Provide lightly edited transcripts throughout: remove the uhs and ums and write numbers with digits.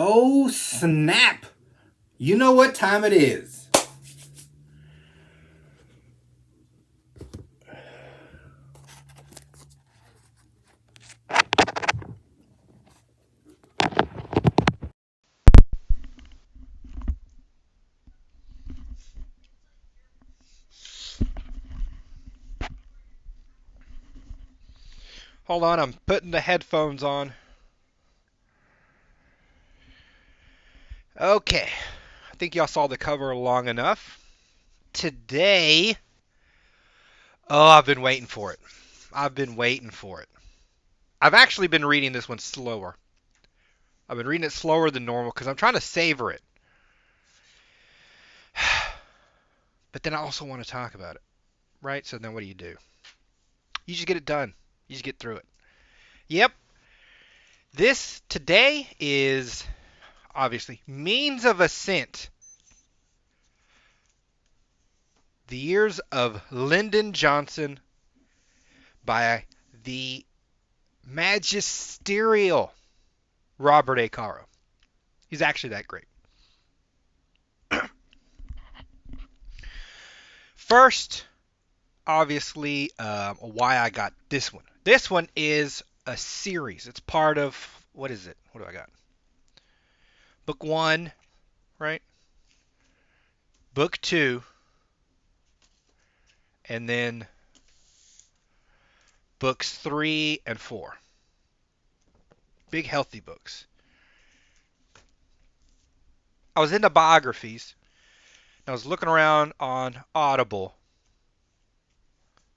Oh, snap! You know what time it is. Hold on, I'm putting the headphones on. Okay, I think y'all saw the cover long enough. Today, oh, I've been waiting for it. I've been waiting for it. I've actually been reading this one slower. I've been reading it slower than normal because I'm trying to savor it. But then I also want to talk about it, right? So then what do? You just get it done. You just get through it. Yep, this today is obviously Means of Ascent. The Years of Lyndon Johnson by the magisterial Robert A. Caro. He's actually that great. First, obviously, why I got this one. This one is a series. It's part of, what is it? What do I got? Book one, right? Book two, and then books three and four. Big, healthy books. I was into biographies. And I was looking around on Audible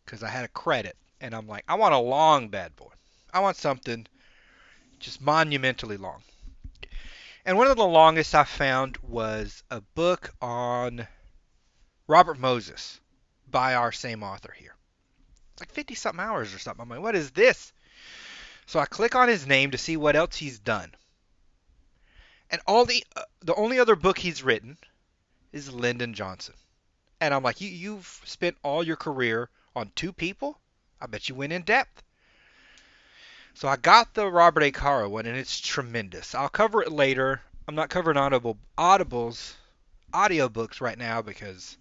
because I had a credit. And I'm like, I want a long bad boy. I want something just monumentally long. And one of the longest I found was a book on Robert Moses by our same author here. It's like 50 something hours or something. I'm like, what is this? So I click on his name to see what else he's done. And the only other book he's written is Lyndon Johnson. And I'm like, you've spent all your career on two people? I bet you went in depth. So I got the Robert A. Caro one, and it's tremendous. I'll cover it later. I'm not covering Audibles, audiobooks right now because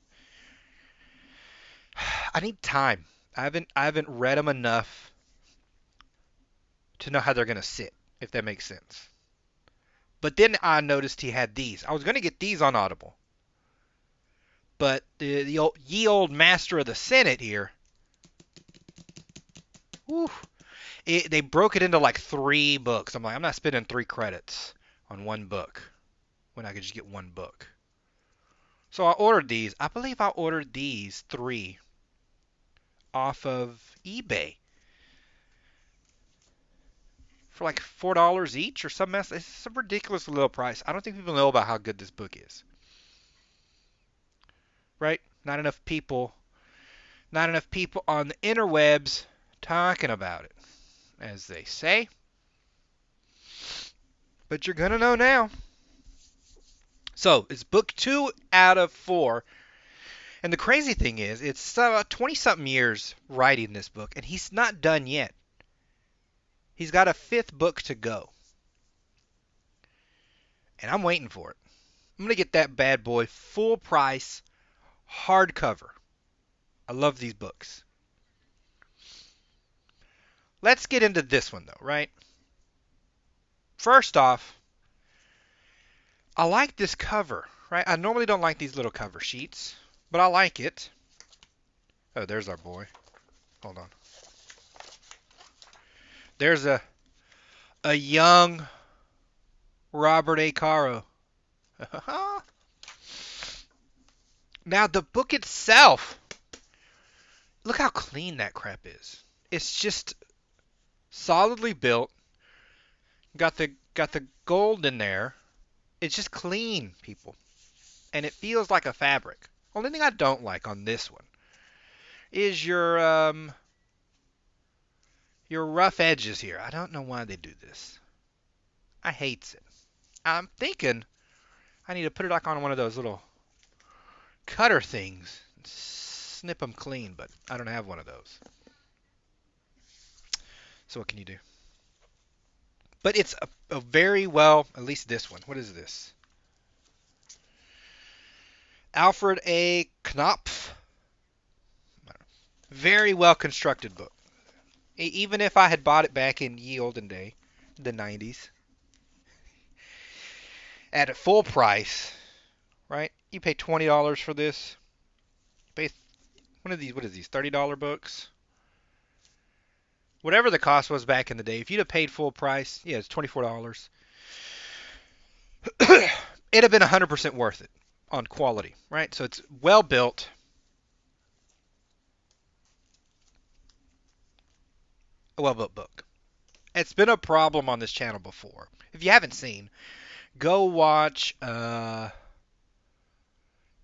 I need time. I haven't read them enough to know how they're gonna sit, if that makes sense. But then I noticed he had these. I was gonna get these on Audible, but ye old master of the Senate here, whew, they broke it into like three books. I'm like, I'm not spending 3 credits on one book when I could just get one book. So I ordered these. I believe I ordered these three off of eBay for like $4 each or something else. It's a ridiculous little price. I don't think people know about how good this book is. Right? Not enough people on the interwebs talking about it, as they say. But you're gonna know now. So it's book 2 out of 4. And the crazy thing is, it's 20 something years writing this book, and he's not done yet. He's got a fifth book to go. And I'm waiting for it. I'm going to get that bad boy full price, hardcover. I love these books. Let's get into this one, though, right? First off, I like this cover, right? I normally don't like these little cover sheets, but I like it. Oh, there's our boy. Hold on. There's a young Robert A. Caro. Now, the book itself, look how clean that crap is. It's just solidly built. Got the gold in there. It's just clean, people. And it feels like a fabric. Only thing I don't like on this one is your rough edges here. I don't know why they do this. I hates it. I'm thinking I need to put it like on one of those little cutter things. Snip them clean, but I don't have one of those. So what can you do? But it's a very well, at least this one. What is this? Alfred A. Knopf. Very well constructed book. Even if I had bought it back in ye olden day, the 90s, at a full price, right? You pay $20 for this. You pay one of these. What is these? $30 books. Whatever the cost was back in the day. If you'd have paid full price, yeah, it's $24. It'd have been 100% worth it on quality, right? So it's well built. A well built book. It's been a problem on this channel before. If you haven't seen, go watch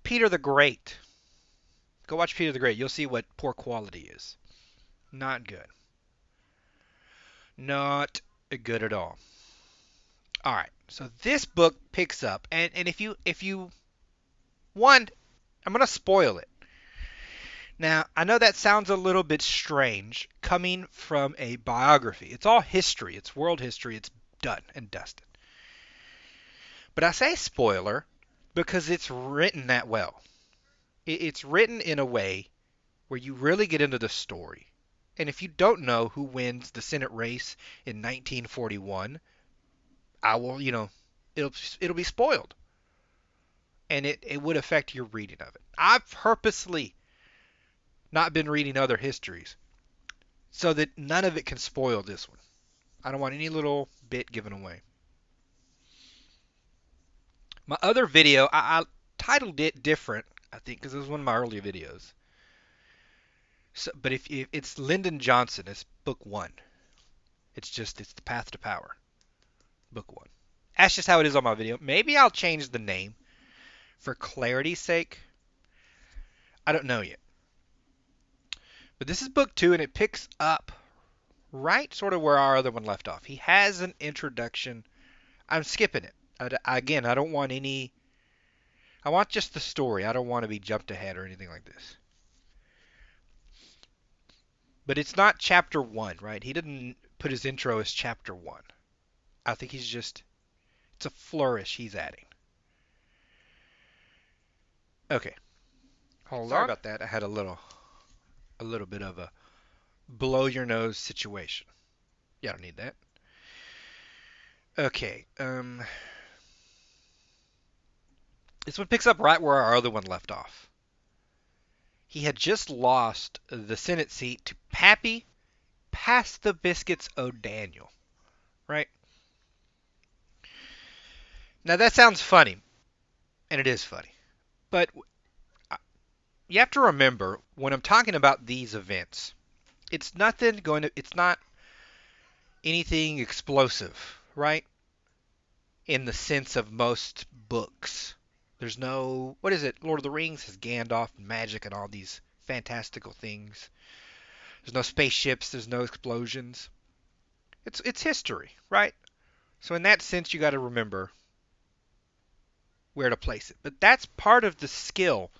Peter the Great. Go watch Peter the Great. You'll see what poor quality is. Not good. Not good at all. All right. So this book picks up, and if you one, I'm gonna spoil it. Now I know that sounds a little bit strange coming from a biography. It's all history. It's world history. It's done and dusted. But I say spoiler because it's written that well. It's written in a way where you really get into the story. And if you don't know who wins the Senate race in 1941, I will, it'll be spoiled. And it would affect your reading of it. I've purposely not been reading other histories so that none of it can spoil this one. I don't want any little bit given away. My other video, I titled it different, I think, because it was one of my earlier videos. So, but if it's Lyndon Johnson, it's book one. It's the path to power, book one. That's just how it is on my video. Maybe I'll change the name for clarity's sake. I don't know yet. But this is book two, and it picks up right sort of where our other one left off. He has an introduction. I'm skipping it. Again, I don't want any. I want just the story. I don't want to be jumped ahead or anything like this. But it's not chapter one, right? He didn't put his intro as chapter one. I think it's a flourish he's adding. Okay. Hold Sorry on. About that. I had a little bit of a blow your nose situation. Yeah, I don't need that. Okay. This one picks up right where our other one left off. He had just lost the Senate seat to Pappy Pass the Biscuits O'Daniel. Right? Now that sounds funny. And it is funny. But you have to remember, when I'm talking about these events, it's not anything explosive, right? In the sense of most books. There's no, what is it? Lord of the Rings has Gandalf and magic and all these fantastical things. There's no spaceships, there's no explosions. It's history, right? So in that sense, you got to remember where to place it. But that's part of the skill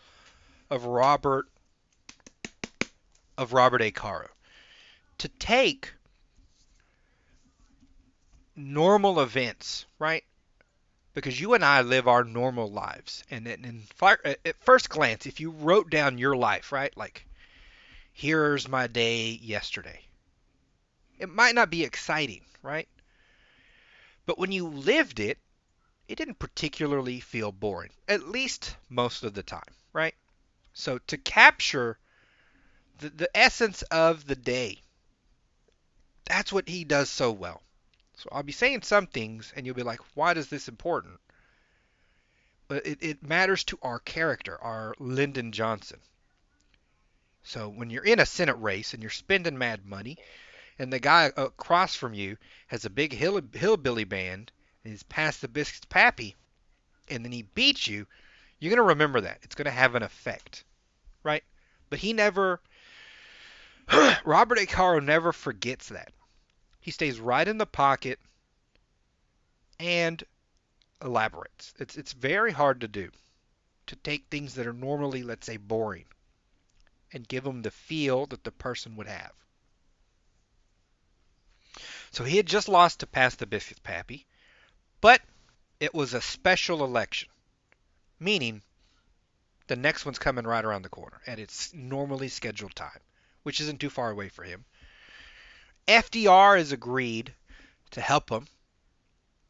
of Robert A. Caro. To take normal events, right? Because you and I live our normal lives. And at first glance, if you wrote down your life, right? Like, here's my day yesterday. It might not be exciting, right? But when you lived it, it didn't particularly feel boring. At least most of the time, right? So to capture the essence of the day, that's what he does so well. So I'll be saying some things, and you'll be like, why is this important? But it matters to our character, our Lyndon Johnson. So when you're in a Senate race and you're spending mad money, and the guy across from you has a big hillbilly band, and he's passed the biscuits to Pappy, and then he beats you, you're going to remember that. It's going to have an effect, right? But he never, Robert A. Caro never forgets that. He stays right in the pocket and elaborates. It's very hard to do, to take things that are normally, let's say, boring, and give them the feel that the person would have. So he had just lost to Pass the Biscuits Pappy, but it was a special election, meaning the next one's coming right around the corner at its normally scheduled time, which isn't too far away for him. FDR has agreed to help him.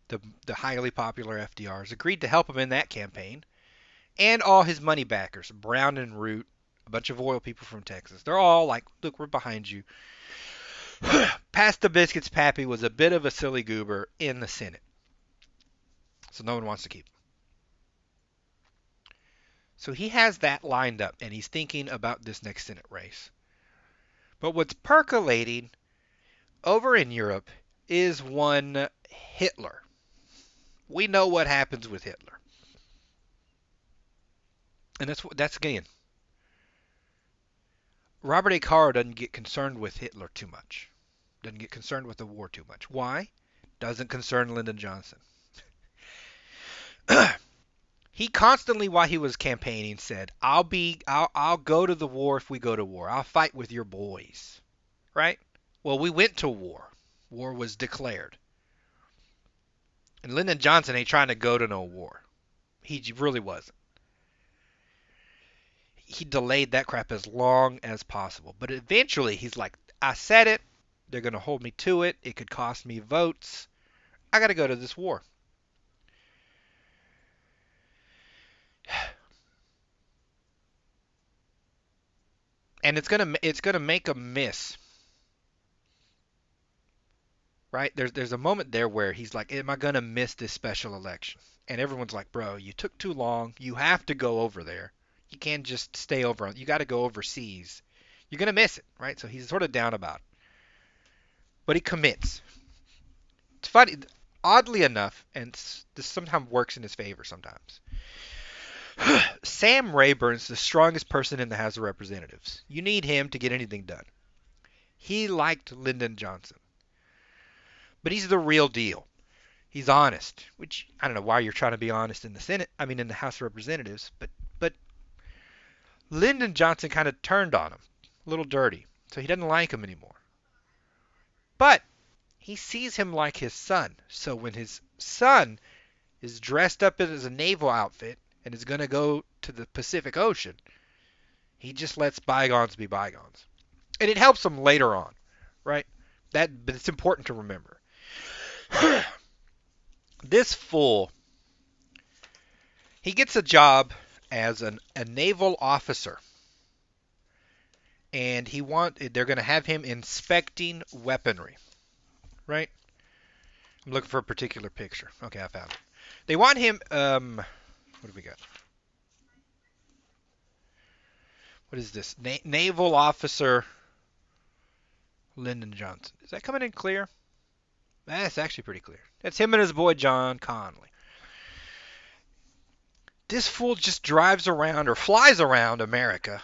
The highly popular FDR has agreed to help him in that campaign, and all his money backers, Brown and Root, a bunch of oil people from Texas. They're all like, look, we're behind you. Pass the Biscuits Pappy was a bit of a silly goober in the Senate, so no one wants to keep him. So he has that lined up, and he's thinking about this next Senate race. But what's percolating over in Europe is one Hitler. We know what happens with Hitler. And that's again, Robert A. Carr doesn't get concerned with Hitler too much. Doesn't get concerned with the war too much. Why? Doesn't concern Lyndon Johnson. He constantly, while he was campaigning, said, I'll go to the war if we go to war. I'll fight with your boys. Right? Well, we went to war. War was declared. And Lyndon Johnson ain't trying to go to no war. He really wasn't. He delayed that crap as long as possible. But eventually, he's like, I said it. They're going to hold me to it. It could cost me votes. I got to go to this war. And it's gonna make a miss, right? There's a moment there where he's like, am I gonna miss this special election? And everyone's like, bro, you took too long. You have to go over there. You can't just stay over. You got to go overseas. You're gonna miss it, right? So he's sort of down about it, but he commits. It's funny, oddly enough, and this sometimes works in his favor sometimes. Sam Rayburn's the strongest person in the House of Representatives. You need him to get anything done. He liked Lyndon Johnson. But he's the real deal. He's honest, which I don't know why you're trying to be honest in the Senate, I mean in the House of Representatives, but Lyndon Johnson kind of turned on him. A little dirty. So he doesn't like him anymore. But he sees him like his son. So when his son is dressed up as a naval outfit and is going to go to the Pacific Ocean, he just lets bygones be bygones. And it helps him later on, right? But it's important to remember. This fool, he gets a job as a naval officer. And they're going to have him inspecting weaponry, right? I'm looking for a particular picture. Okay, I found it. They want him, what do we got? What is this? Naval Officer Lyndon Johnson. Is that coming in clear? That's actually pretty clear. That's him and his boy John Connolly. This fool just drives around or flies around America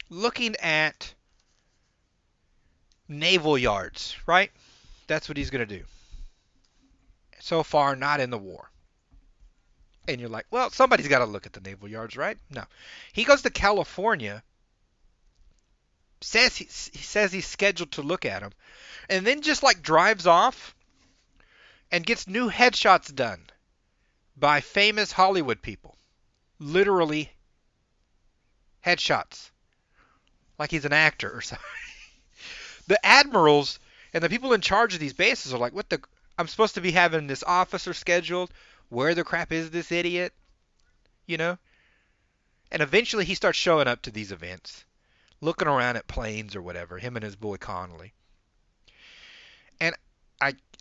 looking at naval yards, right? That's what he's going to do. So far, not in the war. And you're like, well, somebody's got to look at the naval yards, right? No. He goes to California, he says he's scheduled to look at them, and then just like drives off and gets new headshots done by famous Hollywood people. Literally headshots. Like he's an actor or something. The admirals and the people in charge of these bases are like, what the... I'm supposed to be having this officer scheduled. Where the crap is this idiot? You know? And eventually he starts showing up to these events, looking around at planes or whatever, him and his boy Connolly. And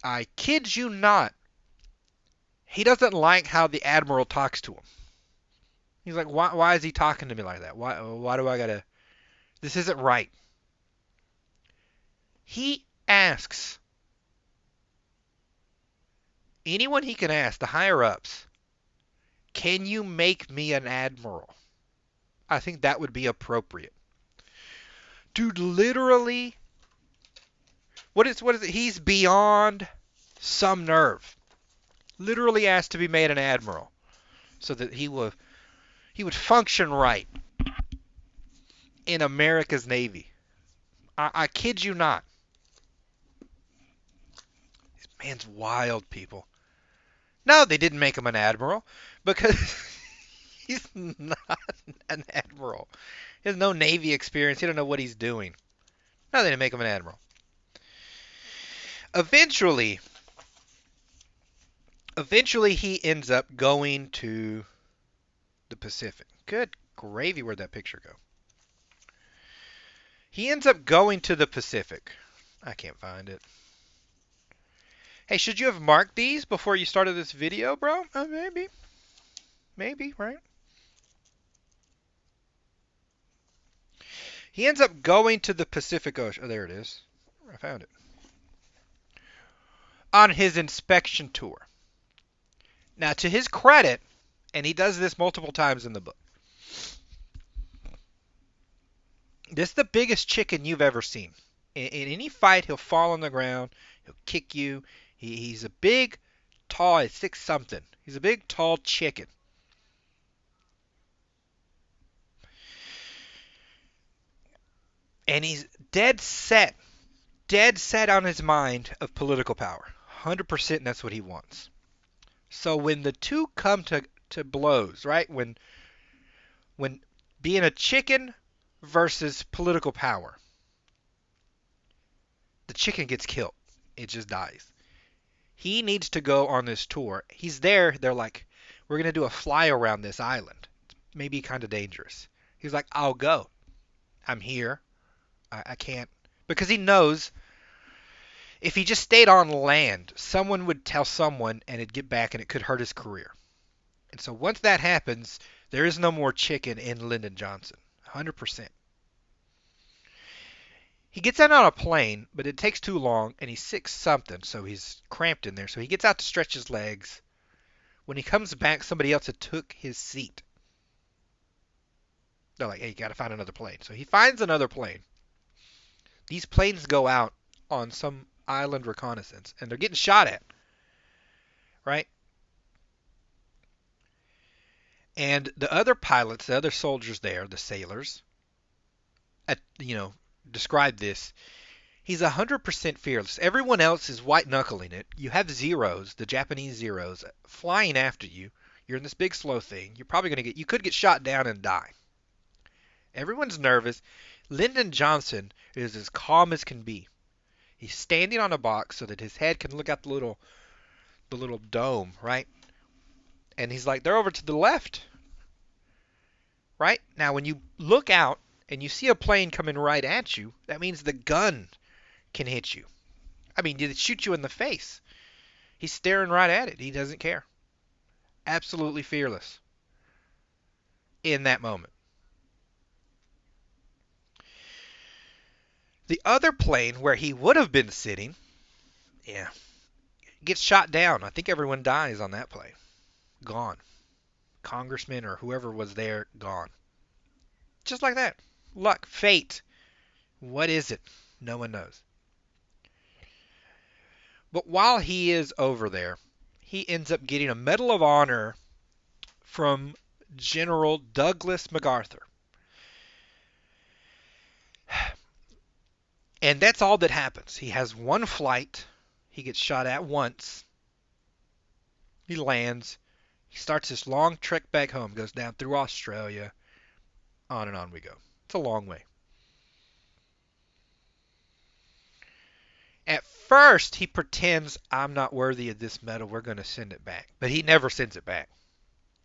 I kid you not, he doesn't like how the admiral talks to him. He's like, why is he talking to me like that? Why do I gotta... This isn't right. He asks anyone he can ask, the higher-ups, can you make me an admiral? I think that would be appropriate. Dude, literally, what is it? He's beyond some nerve. Literally asked to be made an admiral so that he would function right in America's Navy. I kid you not. Man's wild, people. No, they didn't make him an admiral because he's not an admiral. He has no Navy experience. He don't know what he's doing. No, they didn't make him an admiral. Eventually, he ends up going to the Pacific. Good gravy, where'd that picture go? He ends up going to the Pacific. I can't find it. Hey, should you have marked these before you started this video, bro? Maybe. Maybe, right? He ends up going to the Pacific Ocean. Oh, there it is. I found it. On his inspection tour. Now, to his credit, and he does this multiple times in the book, this is the biggest chicken you've ever seen. In any fight, he'll fall on the ground. He'll kick you. He's a big, tall, he's 6 something. He's a big, tall chicken. And he's dead set on his mind of political power. 100% that's what he wants. So when the two come to blows, right? When being a chicken versus political power, the chicken gets killed. It just dies. He needs to go on this tour. He's there. They're like, we're going to do a fly around this island. It's maybe kind of dangerous. He's like, I'll go. I'm here. I can't. Because he knows if he just stayed on land, someone would tell someone and it'd get back and it could hurt his career. And so once that happens, there is no more chicken in Lyndon Johnson. 100%. He gets out on a plane, but it takes too long, and he's 6 something, so he's cramped in there. So he gets out to stretch his legs. When he comes back, somebody else had took his seat. They're like, hey, you got to find another plane. So he finds another plane. These planes go out on some island reconnaissance, and they're getting shot at, right? And the other pilots, the other soldiers there, the sailors, describe this. He's 100% fearless. Everyone else is white knuckling it. You have Zeros, the Japanese Zeros, flying after you. You're in this big slow thing. You're probably going to you could get shot down and die. Everyone's nervous. Lyndon Johnson is as calm as can be. He's standing on a box so that his head can look out the little dome, right? And he's like, they're over to the left. Right? Now, when you look out and you see a plane coming right at you, that means the gun can hit you. I mean, it shoot you in the face. He's staring right at it. He doesn't care. Absolutely fearless in that moment. The other plane where he would have been sitting, gets shot down. I think everyone dies on that plane. Gone. Congressman or whoever was there, gone. Just like that. Luck. Fate. What is it? No one knows. But while he is over there, he ends up getting a Medal of Honor from General Douglas MacArthur. And that's all that happens. He has one flight. He gets shot at once. He lands. He starts this long trek back home. Goes down through Australia. On and on we go. It's a long way. At first, he pretends, I'm not worthy of this medal. We're going to send it back. But he never sends it back.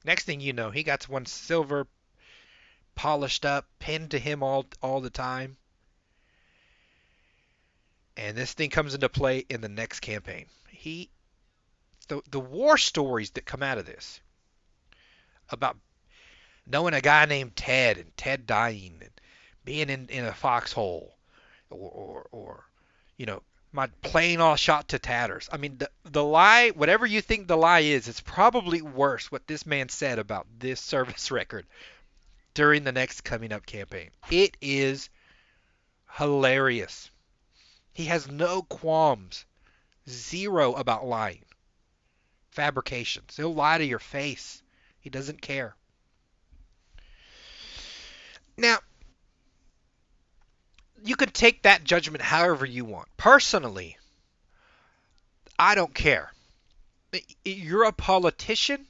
Next thing you know, he got one silver, polished up, pinned to him all the time. And this thing comes into play in the next campaign. The war stories that come out of this about knowing a guy named Ted and Ted dying and being in a foxhole or my plane all shot to tatters. I mean, the lie, whatever you think the lie is, it's probably worse what this man said about this service record during the next coming up campaign. It is hilarious. He has no qualms. Zero about lying. Fabrications. He'll lie to your face. He doesn't care. Now, you can take that judgment however you want. Personally, I don't care. You're a politician.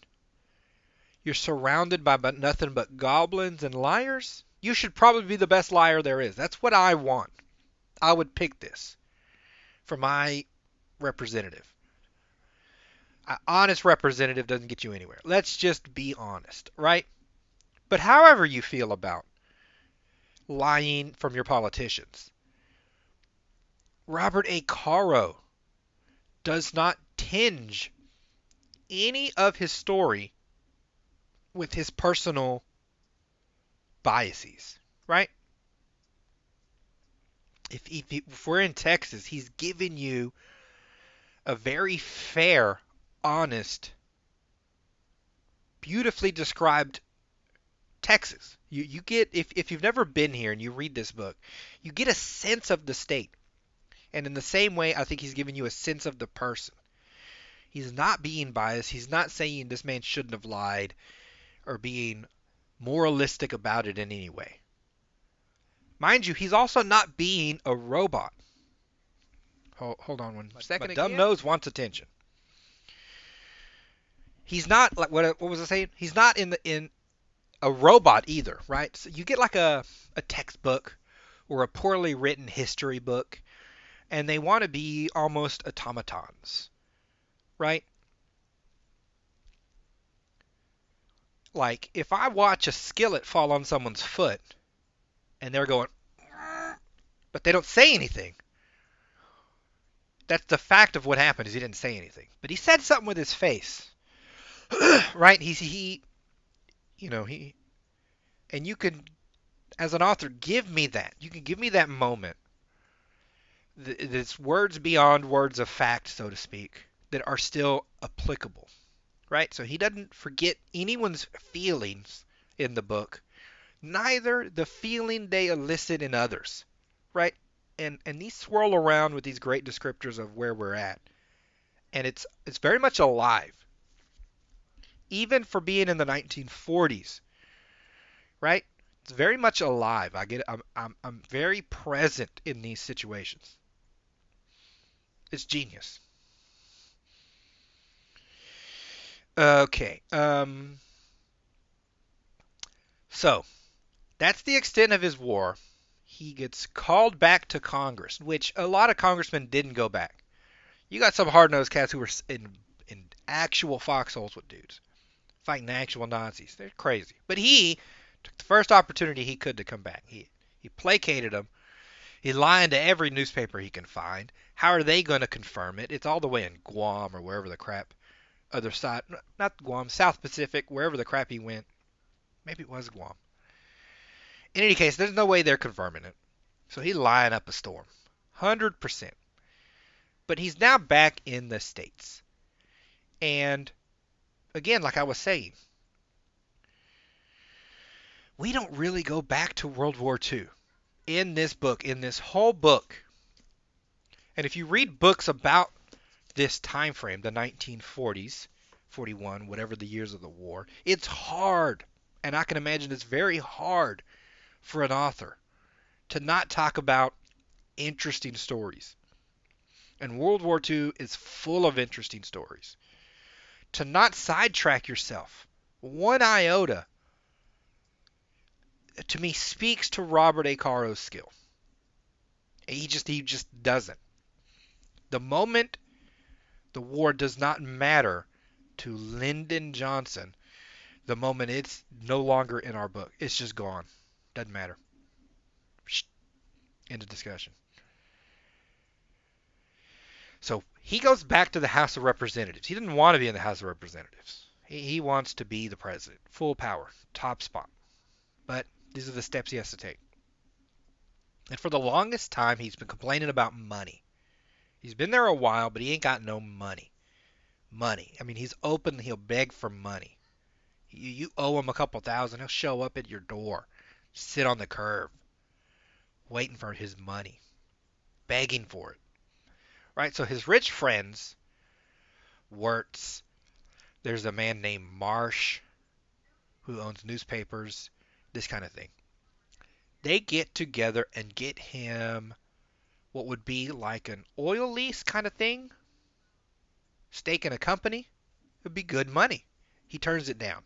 You're surrounded by nothing but goblins and liars. You should probably be the best liar there is. That's what I want. I would pick this for my representative. An honest representative doesn't get you anywhere. Let's just be honest, right? But however you feel about lying from your politicians, Robert A. Caro does not tinge any of his story with his personal biases, right? If we're in Texas, he's giving you a very fair, honest, beautifully described Texas. You get, if you've never been here and you read this book, you get a sense of the state. And in the same way, I think he's giving you a sense of the person. He's not being biased. He's not saying this man shouldn't have lied or being moralistic about it in any way. Mind you, he's also not being a robot. Hold on one second. My dumb nose wants attention. He's not like what was I saying? He's not in a robot either, right? So you get like a textbook or a poorly written history book, and they want to be almost automatons, right? Like if I watch a skillet fall on someone's foot and they're going, but they don't say anything. That's the fact of what happened is he didn't say anything, but he said something with his face, right? He, and you can, as an author, give me that. You can give me that moment. It's words beyond words of fact, so to speak, that are still applicable, right? So he doesn't forget anyone's feelings in the book, neither the feeling they elicit in others, right? And these swirl around with these great descriptors of where we're at, and it's very much alive, even for being in the 1940s, right? It's very much alive. I get it. I'm very present in these situations. It's genius. Okay. So that's the extent of his war. He gets called back to Congress, which a lot of congressmen didn't go back. You got some hard-nosed cats who were in actual foxholes with dudes, fighting actual Nazis. They're crazy. But he took the first opportunity he could to come back. He placated them. He's lying to every newspaper he can find. How are they going to confirm it? It's all the way in Guam or wherever the crap, other side, not Guam, South Pacific, wherever the crap he went. Maybe it was Guam. In any case, there's no way they're confirming it. So he's lying up a storm. 100%. But he's now back in the States. And again, like I was saying, we don't really go back to World War II in this book, in this whole book. And if you read books about this time frame, the 1940s, 41, whatever the years of the war, it's hard. And I can imagine it's very hard for an author to not talk about interesting stories. And World War II is full of interesting stories. To not sidetrack yourself one iota, to me, speaks to Robert A. Caro's skill. He just doesn't. The moment the war does not matter to Lyndon Johnson, the moment it's no longer in our book, it's just gone. Doesn't matter. End of discussion. So he goes back to the House of Representatives. He didn't want to be in the House of Representatives. He wants to be the president. Full power. Top spot. But these are the steps he has to take. And for the longest time, he's been complaining about money. He's been there a while, but he ain't got no money. Money. I mean, he's open. He'll beg for money. You owe him a couple thousand, he'll show up at your door. Sit on the curb. Waiting for his money. Begging for it. Right? So his rich friends, Wirtz, there's a man named Marsh who owns newspapers, this kind of thing. They get together and get him what would be like an oil lease kind of thing. stake in a company, it would be good money. He turns it down.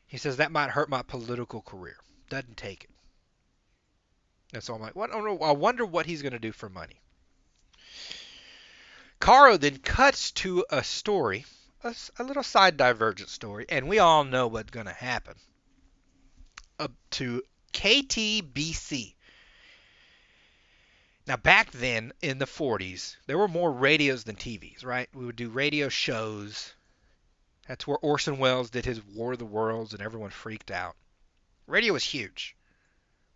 He says that might hurt my political career. Doesn't take it. And so I'm like, what? Oh, I wonder what he's going to do for money. Caro then cuts to a story, a little side divergent story, and we all know what's going to happen. Up to KTBC. Now, back then in the 40s, there were more radios than TVs, right? We would do radio shows. That's where Orson Welles did his War of the Worlds and everyone freaked out. Radio was huge,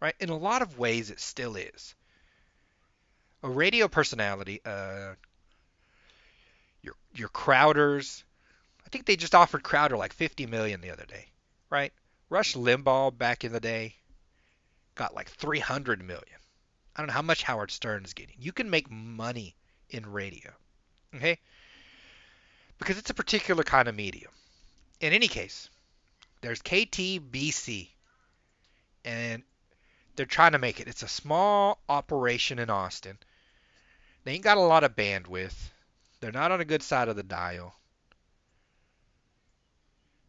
right? In a lot of ways, it still is. A radio personality, your Crowders. I think they just offered Crowder like 50 million the other day, right? Rush Limbaugh back in the day got like 300 million. I don't know how much Howard Stern's getting. You can make money in radio, okay? Because it's a particular kind of medium. In any case, there's KTBC, and they're trying to make it. It's a small operation in Austin. They ain't got a lot of bandwidth. They're not on a good side of the dial.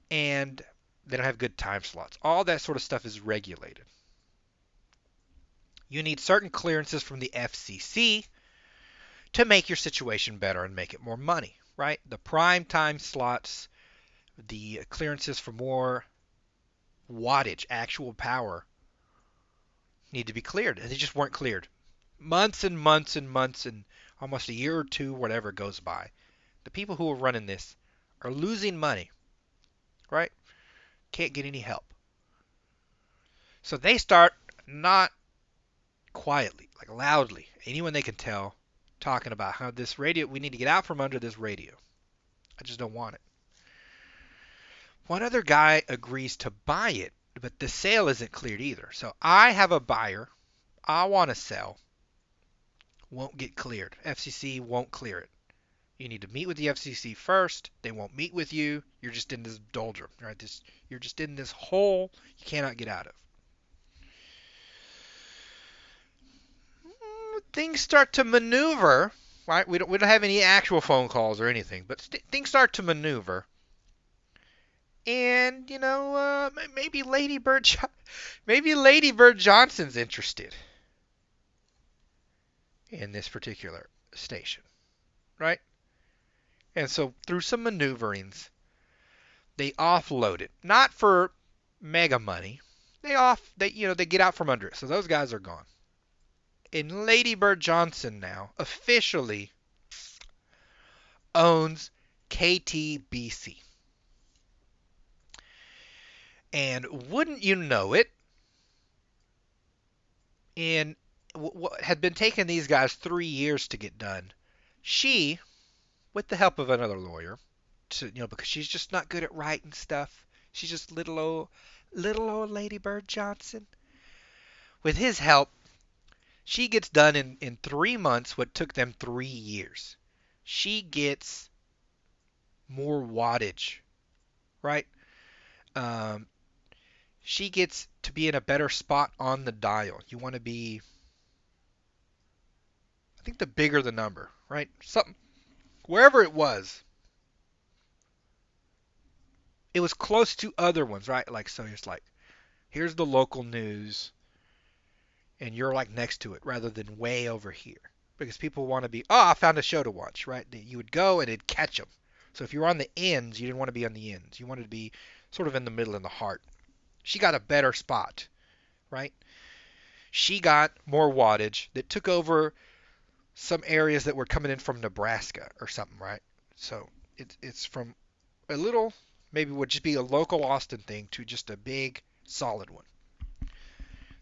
And they don't have good time slots. All that sort of stuff is regulated. You need certain clearances from the FCC to make your situation better and make it more money, right? The prime time slots, the clearances for more wattage, actual power, need to be cleared. And they just weren't cleared. Months and months and months and almost a year or two, whatever goes by. The people who are running this are losing money, right? Can't get any help. So they start not quietly, like loudly, anyone they can tell, talking about how this radio, we need to get out from under this radio. I just don't want it. One other guy agrees to buy it, but the sale isn't cleared either. So I have a buyer. I want to sell. Won't get cleared. FCC won't clear it. You need to meet with the FCC first. They won't meet with you. You're just in this doldrum, right? You're just in this hole you cannot get out of. Things start to maneuver, right? We don't have any actual phone calls or anything, but things start to maneuver. And maybe Lady Bird Johnson's interested in this particular station, right? And so through some maneuverings, they offload it, not for mega money. They get out from under it. So those guys are gone. And Lady Bird Johnson now officially owns KTBC. And wouldn't you know it, in what had been taking these guys 3 years to get done, she, with the help of another lawyer, because she's just not good at writing stuff. She's just little old Lady Bird Johnson. With his help, she gets done in 3 months what took them 3 years. She gets more wattage, right? She gets to be in a better spot on the dial. You want to be, I think the bigger the number, right? Something, wherever it was close to other ones, right? Like, so it's like, here's the local news, and you're like next to it rather than way over here. Because people want to be, I found a show to watch, right? You would go and it'd catch them. So if you're on the ends, you didn't want to be on the ends. You wanted to be sort of in the middle, in the heart. She got a better spot, right? She got more wattage that took over some areas that were coming in from Nebraska or something, right? So it's from a little, maybe would just be a local Austin thing, to just a big, solid one.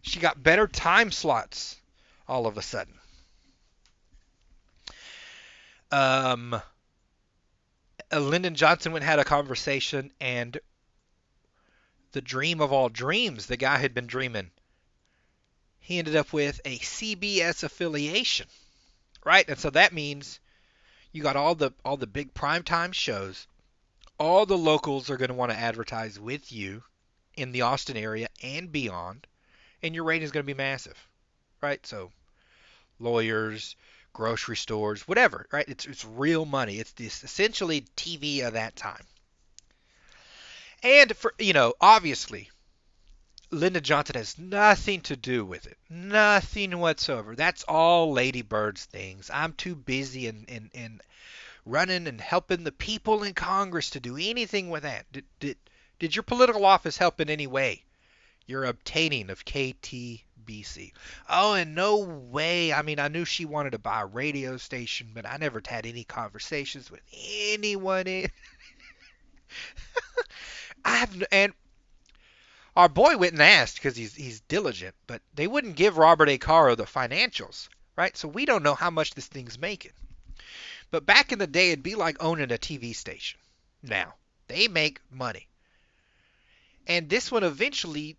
She got better time slots all of a sudden. Lyndon Johnson went and had a conversation, and the dream of all dreams, the guy had been dreaming, he ended up with a CBS affiliation, right? And so that means you got all the big primetime shows. All the locals are going to want to advertise with you in the Austin area and beyond, and your rating is going to be massive, right? So lawyers, grocery stores, whatever, right? It's real money. It's this essentially TV of that time. And for obviously, Lyndon Johnson has nothing to do with it. Nothing whatsoever. That's all Lady Bird's things. I'm too busy in running and helping the people in Congress to do anything with that. Did your political office help in any way? Your obtaining of KTBC. Oh, in no way. I mean, I knew she wanted to buy a radio station, but I never had any conversations with anyone. And our boy went and asked because he's diligent, but they wouldn't give Robert A. Caro the financials, right? So we don't know how much this thing's making. But back in the day, it'd be like owning a TV station. Now, they make money. And this one eventually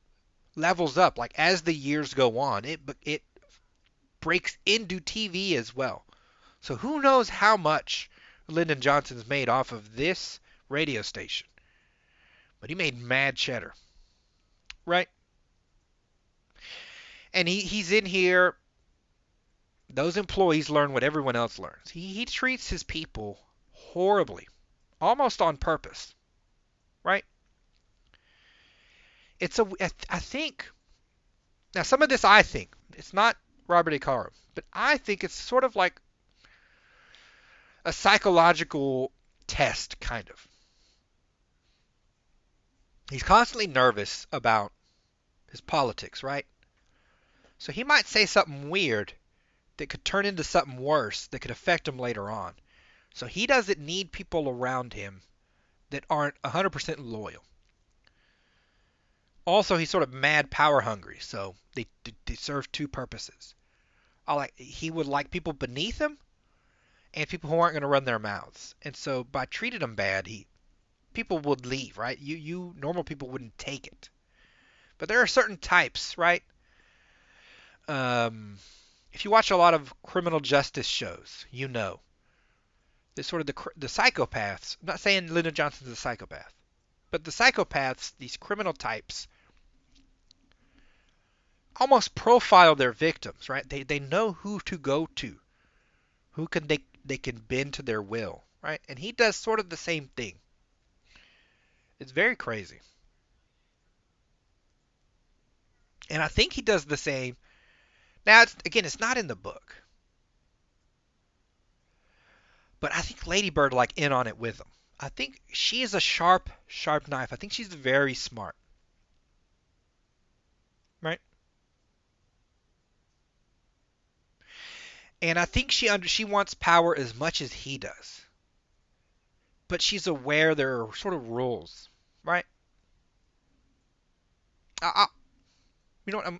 levels up. Like as the years go on, it breaks into TV as well. So who knows how much Lyndon Johnson's made off of this radio station. But he made mad cheddar, right? And he's in here. Those employees learn what everyone else learns. He treats his people horribly, almost on purpose, right? I think, now some of this I think, it's not Robert A. Caro, but I think it's sort of like a psychological test, kind of. He's constantly nervous about his politics, right? So he might say something weird that could turn into something worse that could affect him later on. So he doesn't need people around him that aren't 100% loyal. Also, he's sort of mad power hungry, so they serve two purposes. He would like people beneath him and people who aren't going to run their mouths. And so by treating them bad, people would leave, right? You normal people wouldn't take it. But there are certain types, right? If you watch a lot of criminal justice shows, you know. There's sort of the psychopaths. I'm not saying Lyndon Johnson's a psychopath. But the psychopaths, these criminal types, almost profile their victims, right? They know who to go to. Who can they can bend to their will, right? And he does sort of the same thing. It's very crazy. And I think he does the same. Now, it's not in the book. But I think Lady Bird in on it with him. I think she is a sharp, sharp knife. I think she's very smart. Right? And I think she wants power as much as he does. But she's aware there are sort of rules, right? You know what?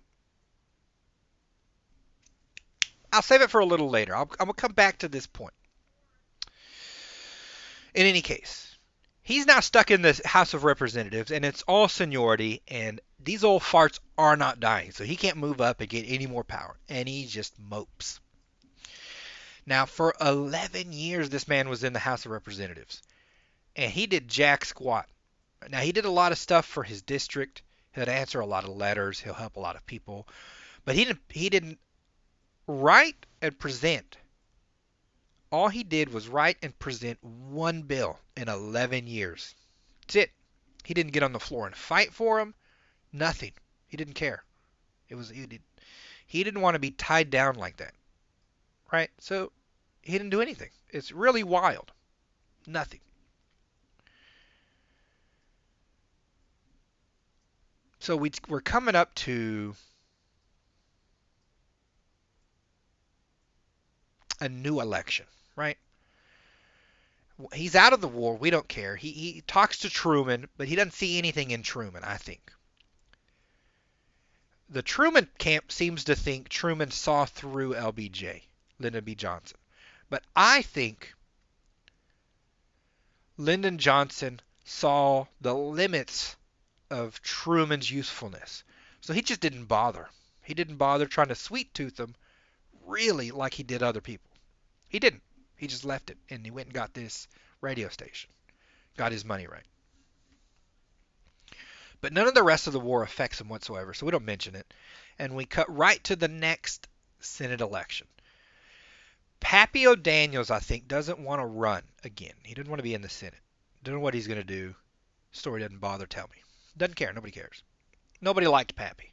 I'll save it for a little later. I'm gonna come back to this point. In any case, he's now stuck in the House of Representatives, and it's all seniority, and these old farts are not dying, so he can't move up and get any more power, and he just mopes. Now, for 11 years, this man was in the House of Representatives, and he did jack squat. Now, he did a lot of stuff for his district. He'll answer a lot of letters. He'll help a lot of people. But he didn't write and present. All he did was write and present one bill in 11 years. That's it. He didn't get on the floor and fight for him. Nothing. He didn't care. He didn't want to be tied down like that. Right? So he didn't do anything. It's really wild. Nothing. So we're coming up to a new election, right? He's out of the war. We don't care. He talks to Truman, but he doesn't see anything in Truman, I think. The Truman camp seems to think Truman saw through LBJ, Lyndon B. Johnson. But I think Lyndon Johnson saw the limits of Truman's usefulness. So he just didn't bother. He didn't bother trying to sweet tooth him really like he did other people. He didn't. He just left it, and he went and got this radio station. Got his money right. But none of the rest of the war affects him whatsoever, so we don't mention it. And we cut right to the next Senate election. Pappy O'Daniels, I think, doesn't want to run again. He doesn't want to be in the Senate. Doesn't know what he's going to do. Story doesn't bother tell me. Doesn't care. Nobody cares. Nobody liked Pappy.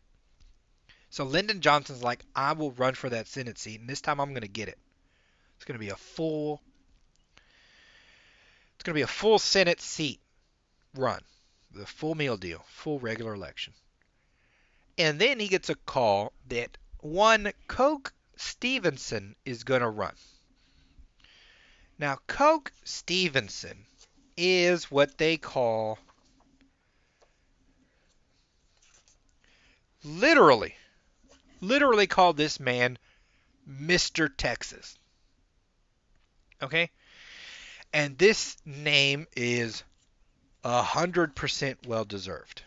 So Lyndon Johnson's like, I will run for that Senate seat, and this time I'm going to get it. It's going to be a full. It's going to be a full Senate seat run, the full meal deal, full regular election. And then he gets a call that one Coke Stevenson is going to run. Now, Coke Stevenson is what they call, literally, literally call this man Mr. Texas. Okay? And this name is 100% well deserved.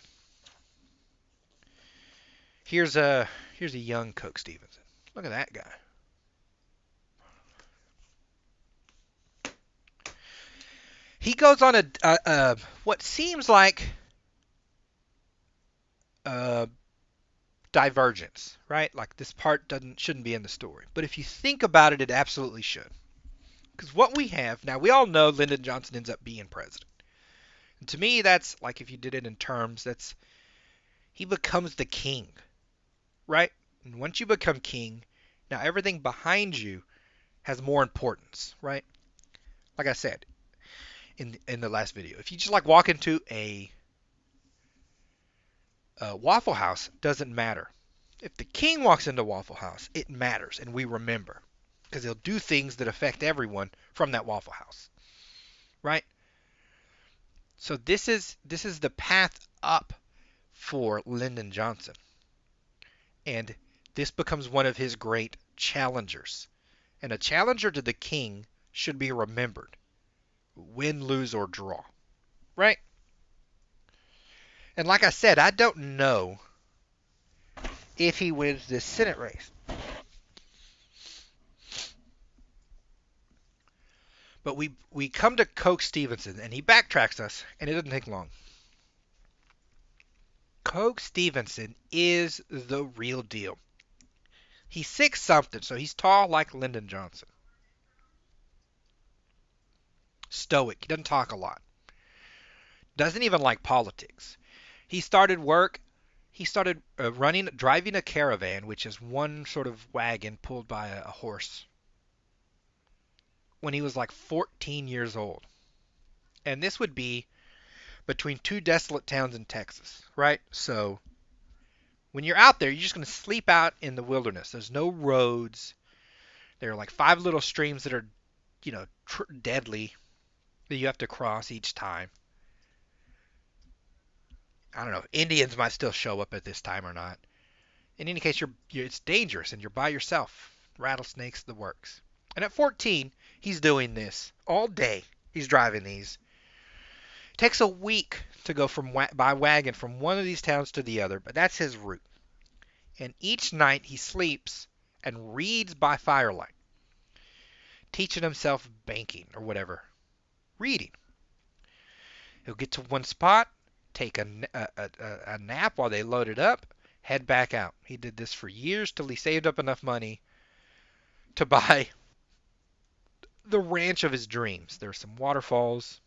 Here's a young Coke Stevenson. Look at that guy. He goes on a what seems like a divergence, right? Like this part shouldn't be in the story, but if you think about it, it absolutely should. Because what we have now, we all know Lyndon Johnson ends up being president. And to me, that's like if you did it in terms, that's he becomes the king, right? And once you become king, now everything behind you has more importance, right? Like I said in the last video, if you just like walk into a Waffle House, doesn't matter. If the king walks into Waffle House, it matters, and we remember because he'll do things that affect everyone from that Waffle House, right? So this is the path up for Lyndon Johnson, and this becomes one of his great challengers. And a challenger to the king should be remembered, win, lose, or draw, right? And like I said, I don't know if he wins this Senate race. But we come to Coke Stevenson, and he backtracks us, and it doesn't take long. Coke Stevenson is the real deal. He's 6 something, so he's tall like Lyndon Johnson. Stoic. He doesn't talk a lot. Doesn't even like politics. He started driving a caravan, which is one sort of wagon pulled by a horse, when he was like 14 years old. And this would be between 2 desolate towns in Texas, right? So when you're out there, you're just going to sleep out in the wilderness. There's no roads. There are like 5 little streams that are, deadly that you have to cross each time. I don't know. Indians might still show up at this time or not. In any case, it's dangerous and you're by yourself. Rattlesnakes, the works. And at 14, he's doing this all day. He's driving these. It takes a week to go by wagon from one of these towns to the other, but that's his route. And each night he sleeps and reads by firelight, teaching himself banking or whatever. Reading. He'll get to one spot, take a nap while they load it up, head back out. He did this for years till he saved up enough money to buy the ranch of his dreams. There are some waterfalls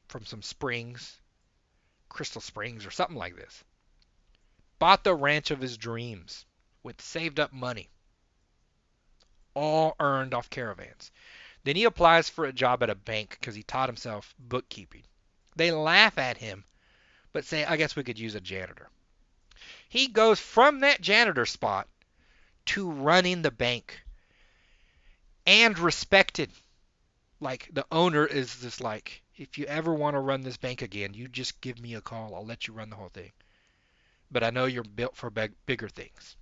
from some springs, Crystal Springs or something like this. Bought the ranch of his dreams with saved up money, all earned off caravans. Then he applies for a job at a bank because he taught himself bookkeeping. They laugh at him, but say, I guess we could use a janitor. He goes from that janitor spot to running the bank and respected. Like the owner is just like, if you ever want to run this bank again, you just give me a call. I'll let you run the whole thing. But I know you're built for bigger things.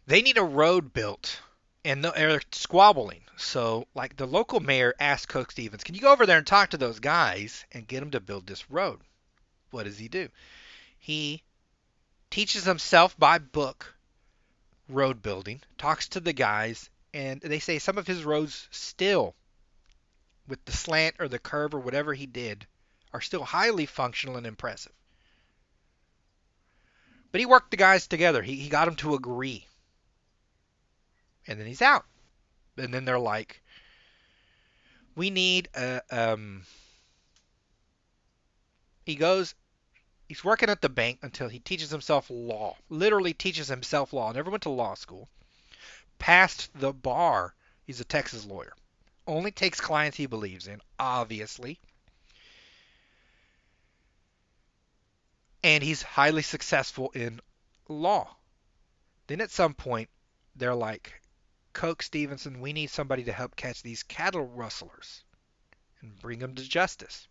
They need a road built, and they're squabbling. So, like the local mayor asked Coke Stevens, can you go over there and talk to those guys and get them to build this road? What does he do? He teaches himself by book road building, talks to the guys, and they say some of his roads still, with the slant or the curve or whatever he did, are still highly functional and impressive. But he worked the guys together. He got them to agree. And then he's out. And then they're like, we need he goes, he's working at the bank until he teaches himself law. Literally teaches himself law. Never went to law school. Passed the bar. He's a Texas lawyer. Only takes clients he believes in, obviously. And he's highly successful in law. Then at some point, they're like, Coke Stevenson, we need somebody to help catch these cattle rustlers and bring them to justice.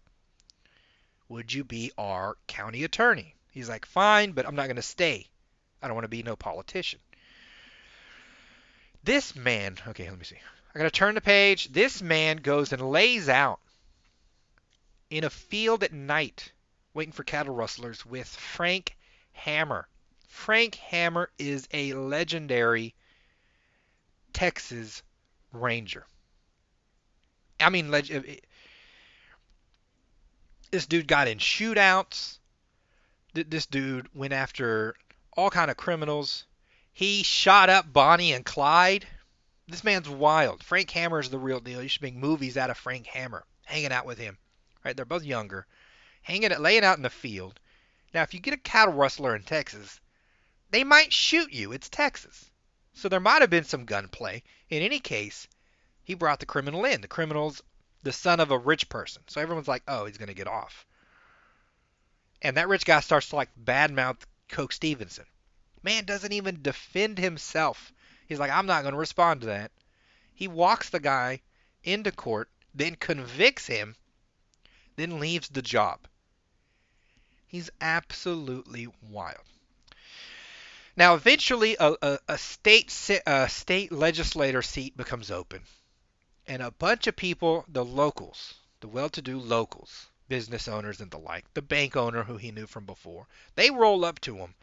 Would you be our county attorney? He's like, fine, but I'm not going to stay. I don't want to be no politician. This man, okay, let me see. I got to turn the page. This man goes and lays out in a field at night waiting for cattle rustlers with Frank Hammer. Frank Hammer is a legendary Texas Ranger. I mean, this dude got in shootouts. This dude went after all kind of criminals. He shot up Bonnie and Clyde. This man's wild. Frank Hammer is the real deal. You should make movies out of Frank Hammer, hanging out with him. Right? They're both younger, laying out in the field. Now, if you get a cattle rustler in Texas, they might shoot you. It's Texas. So there might have been some gunplay. In any case, he brought the criminal in. The criminal's the son of a rich person. So everyone's like, oh, he's going to get off. And that rich guy starts to like badmouth Coke Stevenson. Man doesn't even defend himself. He's like, I'm not going to respond to that. He walks the guy into court, then convicts him, then leaves the job. He's absolutely wild. Now, eventually, a state legislator seat becomes open, and a bunch of people, the locals, the well-to-do locals, business owners and the like, the bank owner who he knew from before, they roll up to him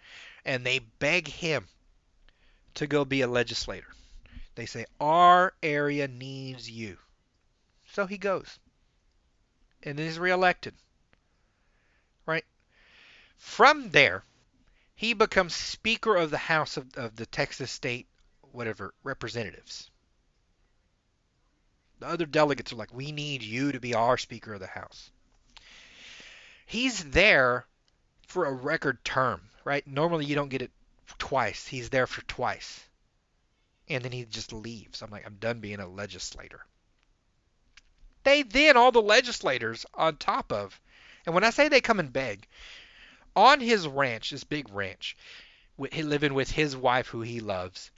and they beg him to go be a legislator. They say, our area needs you. So he goes, and is reelected. Right? From there, he becomes Speaker of the House of the Texas State, whatever, Representatives. The other delegates are like, we need you to be our Speaker of the House. He's there for a record term, right? Normally you don't get it twice. He's there for twice. And then he just leaves. I'm like, I'm done being a legislator. They then, all the legislators on top of, and when I say they come and beg, on his ranch, this big ranch, living with his wife who he loves,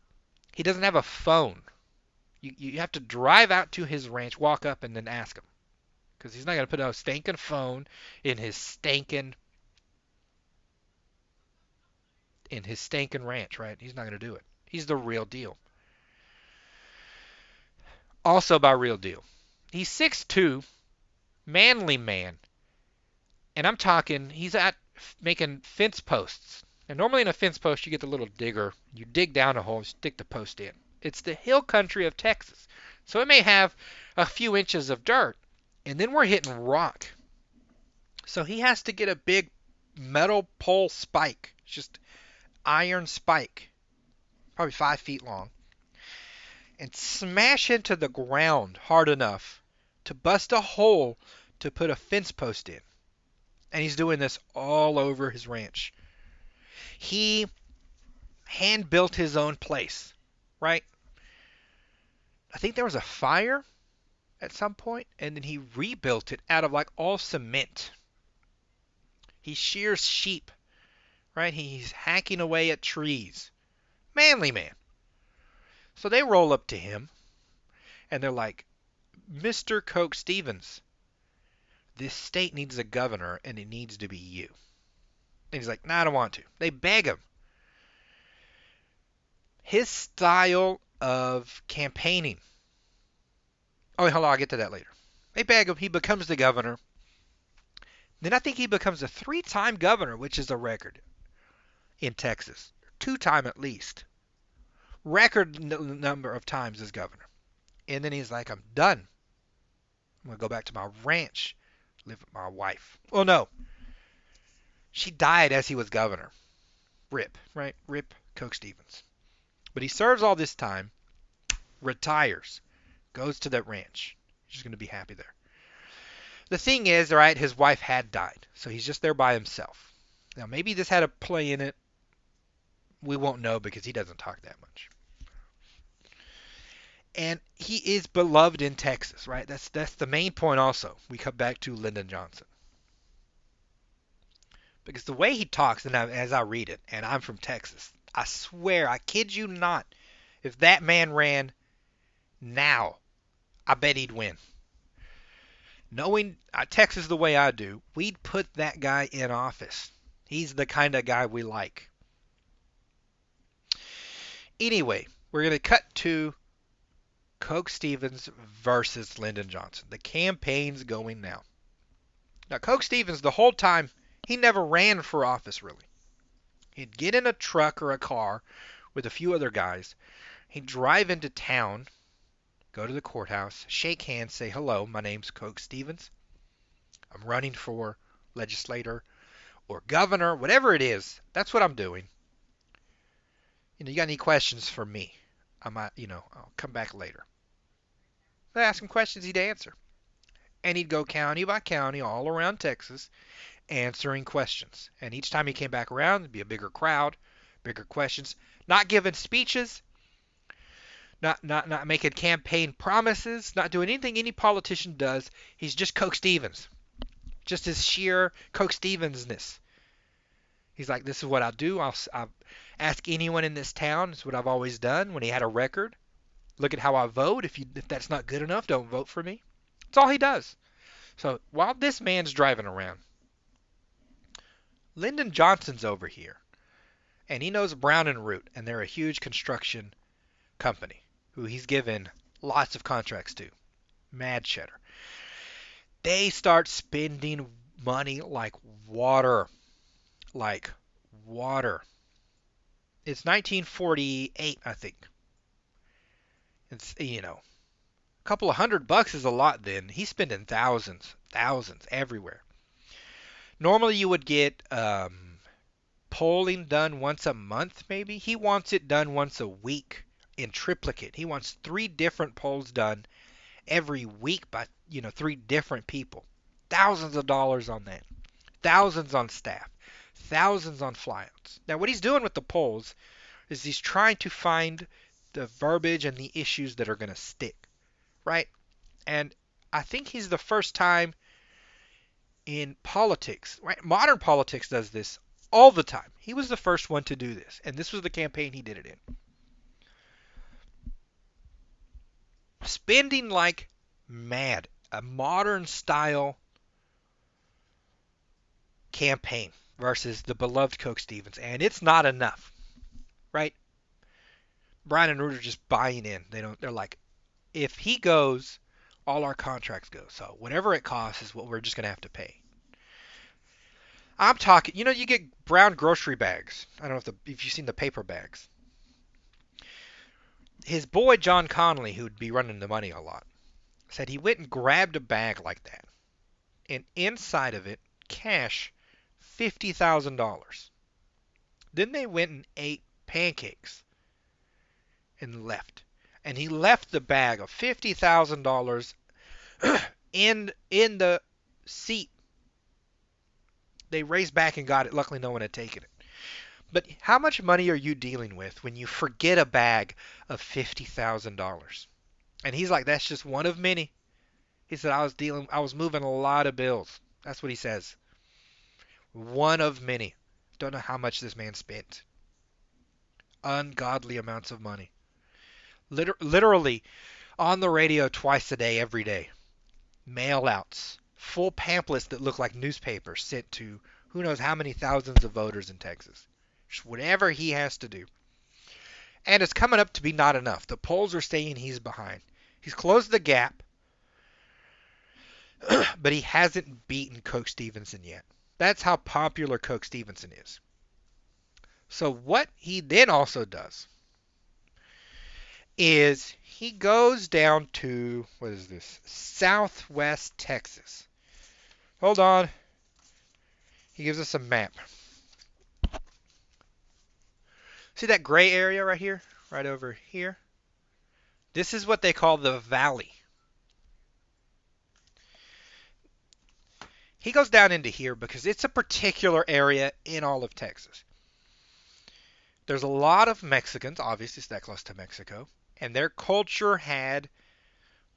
he doesn't have a phone. You have to drive out to his ranch, walk up, and then ask him. Because he's not going to put a stinking phone in his stinking ranch, right? He's not going to do it. He's the real deal. Also by real deal. He's 6'2", manly man. And I'm talking, he's at making fence posts. And normally in a fence post, you get the little digger. You dig down a hole, stick the post in. It's the hill country of Texas. So it may have a few inches of dirt. And then we're hitting rock. So he has to get a big metal pole spike. It's just iron spike. Probably 5 feet long. And smash into the ground hard enough to bust a hole to put a fence post in. And he's doing this all over his ranch. He hand built his own place, right? I think there was a fire at some point, and then he rebuilt it out of like all cement. He shears sheep, right? He's hacking away at trees. Manly man. So they roll up to him, and they're like, Mr. Coke Stevens, this state needs a governor, and it needs to be you. And he's like, no, I don't want to. They beg him. His style of campaigning. Oh, hold on, I'll get to that later. They beg him. He becomes the governor. Then I think he becomes a 3-time governor, which is a record in Texas. 2-time at least. Record number of times as governor. And then he's like, I'm done. I'm going to go back to my ranch, live with my wife. Oh, no. She died as he was governor. RIP, right? RIP Coke Stevens. But he serves all this time. retires, goes to that ranch. He's going to be happy there. The thing is, right, his wife had died, so he's just there by himself. Now, maybe this had a play in it. We won't know because he doesn't talk that much. And he is beloved in Texas, right? That's the main point also. We come back to Lyndon Johnson. Because the way he talks, and as I read it, and I'm from Texas, I swear, I kid you not, if that man ran now, I bet he'd win. Knowing Texas the way I do, we'd put that guy in office. He's the kind of guy we like. Anyway, we're going to cut to Coke Stevens versus Lyndon Johnson. The campaign's going now. Now, Coke Stevens, the whole time, he never ran for office, really. He'd get in a truck or a car with a few other guys. He'd drive into town, go to the courthouse, shake hands, say, hello, my name's Coke Stevens. I'm running for legislator or governor, whatever it is. That's what I'm doing. You got any questions for me? I'll come back later. They ask him questions, he'd answer. And he'd go county by county all around Texas answering questions. And each time he came back around, there'd be a bigger crowd, bigger questions. Not giving speeches, not making campaign promises, not doing anything any politician does. He's just Coke Stevens. Just his sheer Coke Stevensness. He's like, this is what I do. I'll ask anyone in this town. It's what I've always done when he had a record. Look at how I vote. If that's not good enough, don't vote for me. That's all he does. So while this man's driving around, Lyndon Johnson's over here. And he knows Brown and Root, and they're a huge construction company who he's given lots of contracts to. Mad cheddar. They start spending money like water. Like water. It's 1948, I think. It's, a couple of $100 is a lot then. He's spending thousands everywhere. Normally you would get polling done once a month, maybe. He wants it done once a week in triplicate. He wants 3 different polls done every week by, 3 different people. Thousands of dollars on that. Thousands on staff. Thousands on flyouts. Now, what he's doing with the polls is he's trying to find the verbiage and the issues that are going to stick, right? And I think he's the first time in politics, right? Modern politics does this all the time. He was the first one to do this, and this was the campaign he did it in. Spending like mad, a modern style campaign versus the beloved Coke Stevens, and it's not enough, right? Brian and Root are just buying in. They're like, if he goes, all our contracts go. So whatever it costs is what we're just gonna have to pay. I'm talking, you get brown grocery bags. I don't know if you've seen the paper bags. His boy John Connolly, who'd be running the money a lot, said he went and grabbed a bag like that, and inside of it, cash, $50,000. Then they went and ate pancakes and left. And he left the bag of $50,000 in the seat. They raced back and got it. Luckily, no one had taken it. But how much money are you dealing with when you forget a bag of $50,000? And he's like, that's just one of many. He said, I was moving a lot of bills. That's what he says. One of many. Don't know how much this man spent. Ungodly amounts of money. Literally on the radio twice a day, every day. Mail outs. Full pamphlets that look like newspapers sent to who knows how many thousands of voters in Texas. Just whatever he has to do. And it's coming up to be not enough. The polls are saying he's behind. He's closed the gap, but he hasn't beaten Coke Stevenson yet. That's how popular Coke Stevenson is. So what he then also does is he goes down to, what is this? Southwest Texas. Hold on. He gives us a map. See that gray area right here? Right over here? This is what they call the valley. He goes down into here because it's a particular area in all of Texas. There's a lot of Mexicans, obviously it's that close to Mexico, and their culture had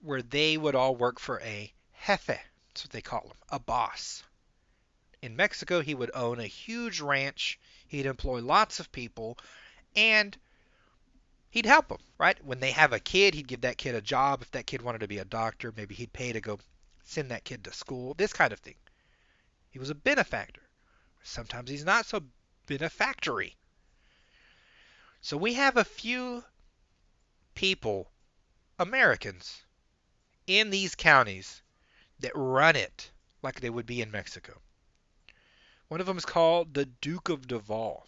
where they would all work for a jefe. That's what they call him, a boss. In Mexico, he would own a huge ranch. He'd employ lots of people, and he'd help them, right? When they have a kid, he'd give that kid a job. If that kid wanted to be a doctor, maybe he'd pay to go send that kid to school, this kind of thing. He was a benefactor. Sometimes he's not so benefactory. So we have a few people, Americans, in these counties that run it like they would be in Mexico. One of them is called the Duke of Duval.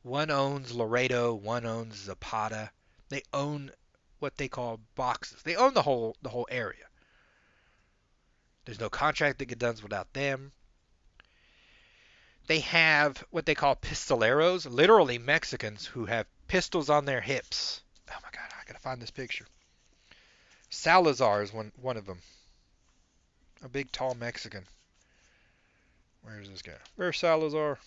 One owns Laredo, one owns Zapata. They own what they call boxes. They own the whole area. There's no contract that gets done without them. They have what they call pistoleros, literally Mexicans who have pistols on their hips. Oh my God, I gotta find this picture. Salazar is one of them. A big, tall Mexican. Where's this guy? Where's Salazar?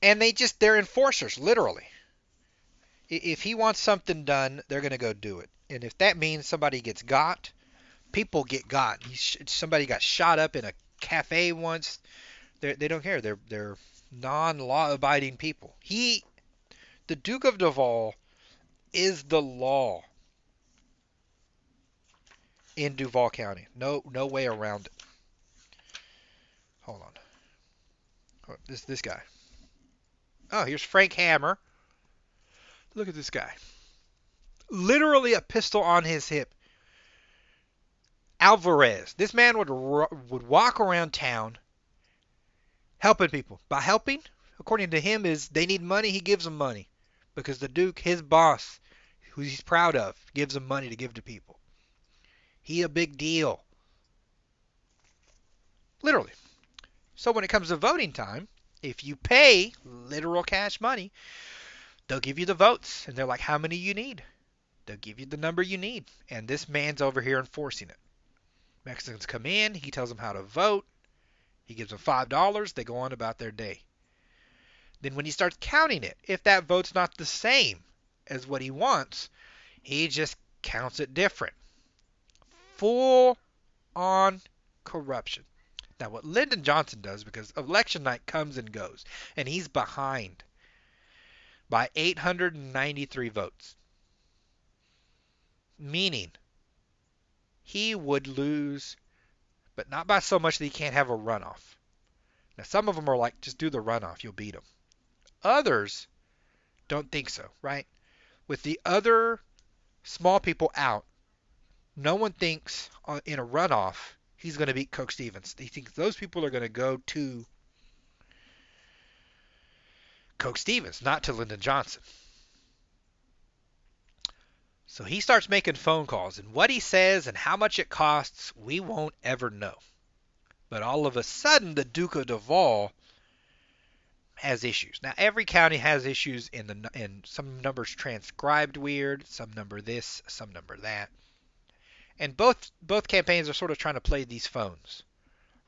And they're enforcers, literally. If he wants something done, they're going to go do it. And if that means somebody gets got, people get got. Somebody got shot up in a cafe once. They don't care. They're non-law abiding people. The Duke of Duval, is the law in Duval County. No way around it. Hold on. This guy. Oh, here's Frank Hammer. Look at this guy. Literally a pistol on his hip. Alvarez. This man would walk around town helping people. By helping, according to him, is they need money, he gives them money. Because the Duke, his boss, who he's proud of, gives him money to give to people. He a big deal. Literally. So when it comes to voting time, if you pay literal cash money, they'll give you the votes. And they're like, how many you need? They'll give you the number you need. And this man's over here enforcing it. Mexicans come in, he tells them how to vote. He gives them $5, they go on about their day. Then when he starts counting it, if that vote's not the same as what he wants, he just counts it different. Full on corruption. Now what Lyndon Johnson does, because election night comes and goes, and he's behind by 893 votes. Meaning, he would lose, but not by so much that he can't have a runoff. Now some of them are like, just do the runoff, you'll beat him. Others don't think so, right? With the other small people out, no one thinks in a runoff he's going to beat Coke Stevens. He thinks those people are going to go to Coke Stevens, not to Lyndon Johnson. So he starts making phone calls, and what he says and how much it costs, we won't ever know. But all of a sudden, the Duke of Duval has issues. Now, every county has issues in some numbers transcribed weird, some number this, some number that. And both campaigns are sort of trying to play these phones,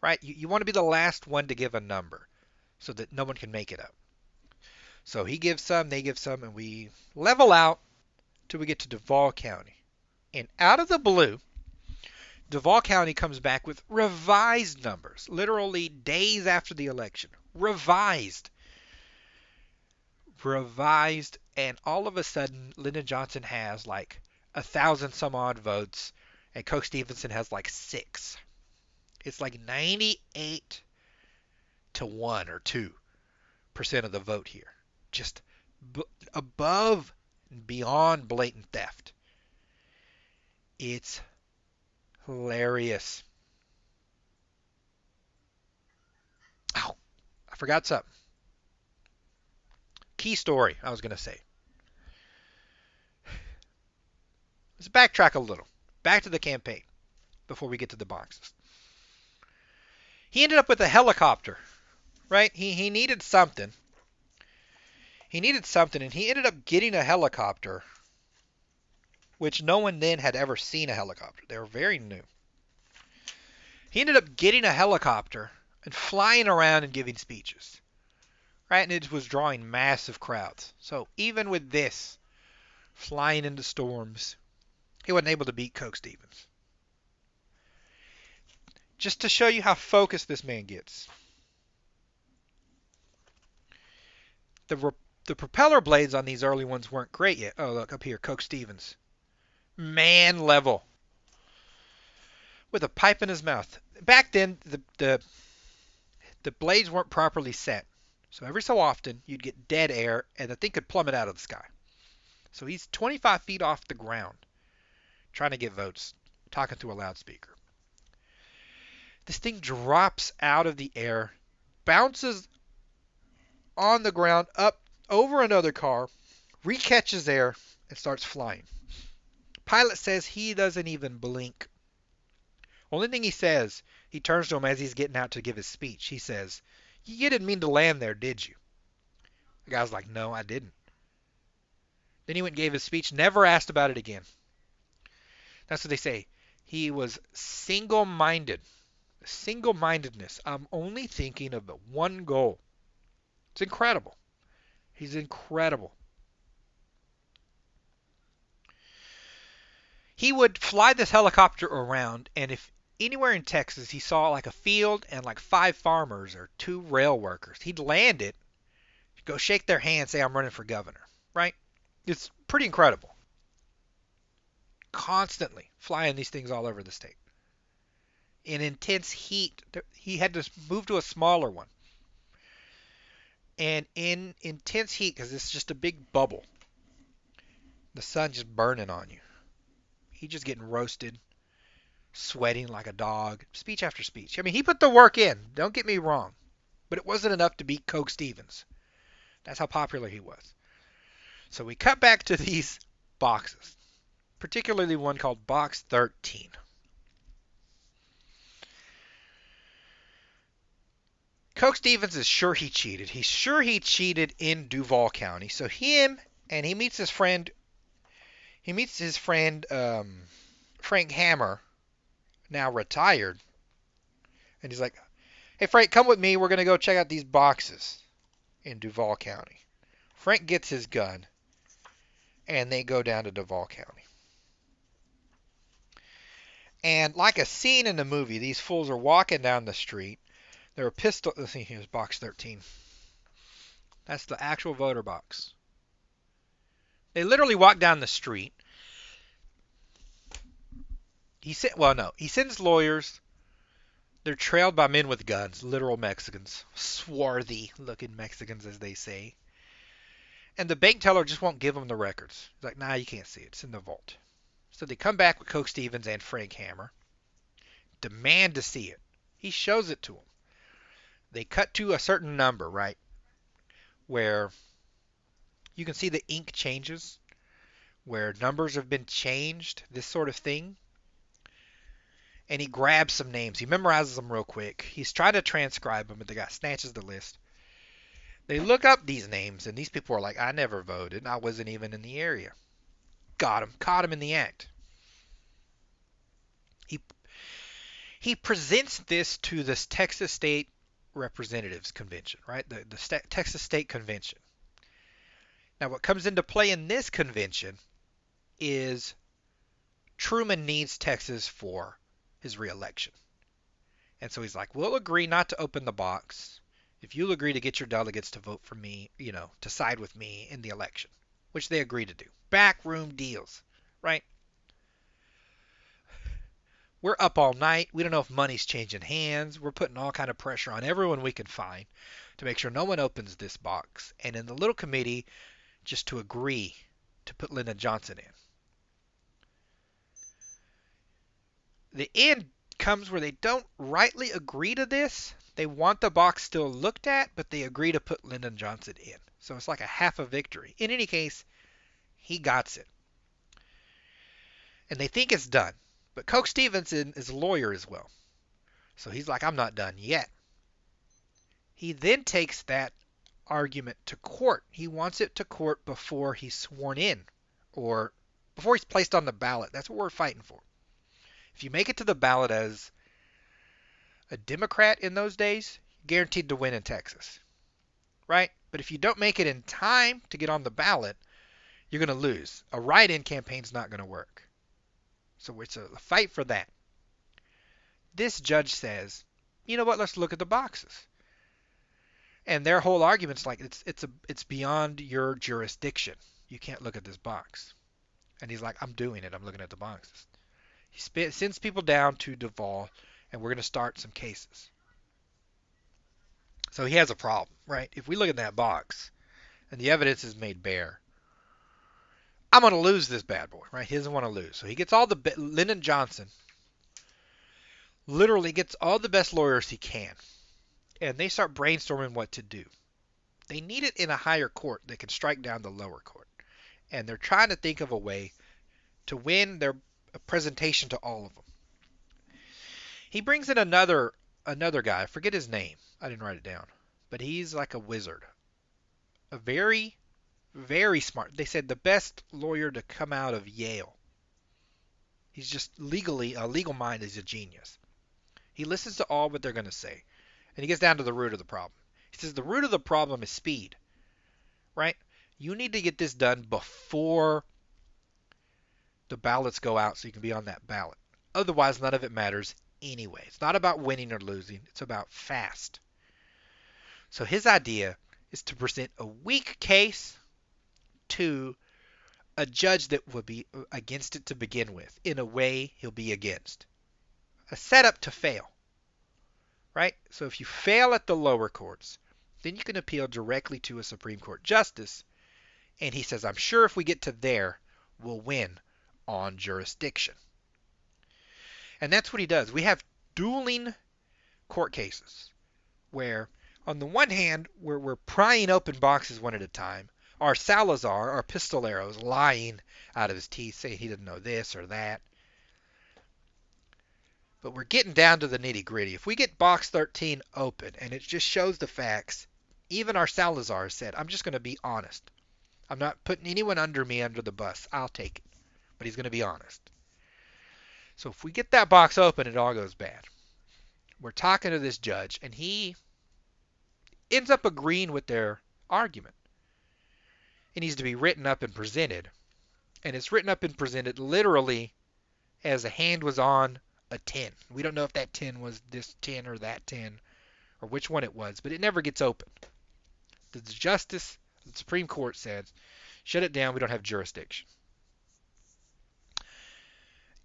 right? You want to be the last one to give a number so that no one can make it up. So he gives some, they give some, and we level out till we get to Duval County. And out of the blue, Duval County comes back with revised numbers, literally days after the election. Revised, and all of a sudden, Lyndon Johnson has like 1,000 some odd votes, and Coke Stevenson has like 6. It's like 98 to 1 or 2% of the vote here. Just above and beyond blatant theft. It's hilarious. Oh, I forgot something. Key story I was going to say. Let's backtrack a little. Back to the campaign before we get to the boxes. He ended up with a helicopter, right? He needed something. He needed something, and he ended up getting a helicopter, which no one then had ever seen a helicopter. They were very new. He ended up getting a helicopter and flying around and giving speeches. Right? And it was drawing massive crowds. So even with this, flying into storms, he wasn't able to beat Coke Stevens. Just to show you how focused this man gets. The propeller blades on these early ones weren't great yet. Oh, look up here, Coke Stevens. Man level. With a pipe in his mouth. Back then, the blades weren't properly set. So every so often, you'd get dead air, and the thing could plummet out of the sky. So he's 25 feet off the ground, trying to get votes, talking through a loudspeaker. This thing drops out of the air, bounces on the ground, up over another car, recatches air, and starts flying. Pilot says he doesn't even blink. Only thing he says, he turns to him as he's getting out to give his speech. He says, "You didn't mean to land there, did you?" The guy's like, "No, I didn't." Then he went and gave his speech, never asked about it again. That's what they say. He was single-minded. Single-mindedness. I'm only thinking of the one goal. It's incredible. He's incredible. He would fly this helicopter around, and if anywhere in Texas he saw like a field and like 5 farmers or 2 rail workers, he'd land it, go shake their hand, say, "I'm running for governor." Right? It's pretty incredible. Constantly flying these things all over the state. In intense heat, he had to move to a smaller one. And in intense heat, because it's just a big bubble, the sun just burning on you. He just getting roasted, sweating like a dog, speech after speech. I mean, he put the work in, don't get me wrong, but it wasn't enough to beat Coke Stevens. That's how popular he was. So we cut back to these boxes, particularly one called Box 13. Coke Stevens is sure he cheated. He's sure he cheated in Duval County. So he meets his friend. He meets his friend Frank Hammer, now retired, and he's like, "Hey Frank, come with me. We're gonna go check out these boxes in Duval County." Frank gets his gun, and they go down to Duval County. And like a scene in the movie, these fools are walking down the street. There are pistols. Let's see, here's box 13. That's the actual voter box. They literally walk down the street. He sends lawyers. They're trailed by men with guns, literal Mexicans, swarthy looking Mexicans, as they say. And the bank teller just won't give them the records. He's like, "Nah, you can't see it. It's in the vault." So they come back with Coke Stevens and Frank Hammer, demand to see it. He shows it to them. They cut to a certain number, right, where you can see the ink changes, where numbers have been changed, this sort of thing. And he grabs some names. He memorizes them real quick. He's trying to transcribe them, but the guy snatches the list. They look up these names, and these people are like, "I never voted. I wasn't even in the area." Got him. Caught him in the act. He presents this to this Texas State Representatives Convention, right? The Texas State Convention. Now, what comes into play in this convention is Truman needs Texas for his reelection. And so he's like, "We'll agree not to open the box if you'll agree to get your delegates to vote for me, to side with me in the election," which they agree to do. Backroom deals, right? We're up all night. We don't know if money's changing hands. We're putting all kind of pressure on everyone we can find to make sure no one opens this box. And in the little committee, just to agree to put Lyndon Johnson in. The end comes where they don't rightly agree to this. They want the box still looked at, but they agree to put Lyndon Johnson in. So it's like a half a victory. In any case, he got it. And they think it's done. But Coke Stevenson is a lawyer as well. So he's like, "I'm not done yet." He then takes that argument to court. He wants it to court before he's sworn in or before he's placed on the ballot. That's what we're fighting for. If you make it to the ballot as a Democrat in those days, guaranteed to win in Texas, right? But if you don't make it in time to get on the ballot, you're going to lose. A write-in campaign's not going to work. So it's a fight for that. This judge says, you know what, let's look at the boxes. And their whole argument's like, it's beyond your jurisdiction. You can't look at this box. And he's like, I'm doing it. I'm looking at the boxes. He sends people down to Duval, and we're going to start some cases. So he has a problem, right? If we look at that box, and the evidence is made bare, I'm going to lose this bad boy, right? He doesn't want to lose. So he gets all the, Lyndon Johnson literally gets all the best lawyers he can. And they start brainstorming what to do. They need it in a higher court that can strike down the lower court. And they're trying to think of a way to win their presentation to all of them. He brings in another guy. I forget his name. I didn't write it down. But he's like a wizard. A very, very smart. They said the best lawyer to come out of Yale. He's just a legal mind is a genius. He listens to all what they're going to say. And he gets down to the root of the problem. He says the root of the problem is speed. Right? You need to get this done before the ballots go out so you can be on that ballot. Otherwise, none of it matters anyway. It's not about winning or losing. It's about fast. So his idea is to present a weak case to a judge that would be against it to begin with. In a way, he'll be against. A setup to fail. Right? So if you fail at the lower courts, then you can appeal directly to a Supreme Court justice. And he says, I'm sure if we get to there, we'll win on jurisdiction. And that's what he does. We have dueling court cases where, on the one hand, we're prying open boxes one at a time. Our Salazar, our Pistolero's lying out of his teeth, saying he didn't know this or that. But we're getting down to the nitty-gritty. If we get box 13 open and it just shows the facts, even our Salazar said, I'm just going to be honest. I'm not putting anyone under me under the bus. I'll take it. But he's going to be honest. So if we get that box open, it all goes bad. We're talking to this judge, and he ends up agreeing with their argument. It needs to be written up and presented. And it's written up and presented literally as a hand was on a 10. We don't know if that 10 was this 10 or that 10 or which one it was, but it never gets opened. The justice, the Supreme Court said, shut it down, we don't have jurisdiction.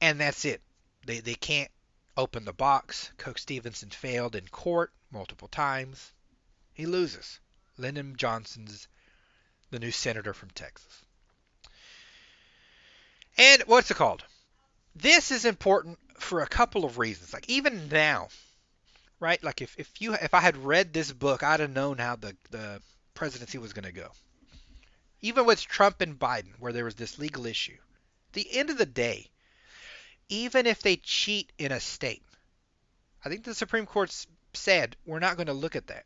And that's it. They can't open the box. Coke Stevenson failed in court multiple times. He loses. Lyndon Johnson's the new senator from Texas. And what's it called? This is important for a couple of reasons. Like even now, right? Like if I had read this book, I'd have known how the presidency was going to go. Even with Trump and Biden, where there was this legal issue. At the end of the day, even if they cheat in a state, I think the Supreme Court said we're not going to look at that.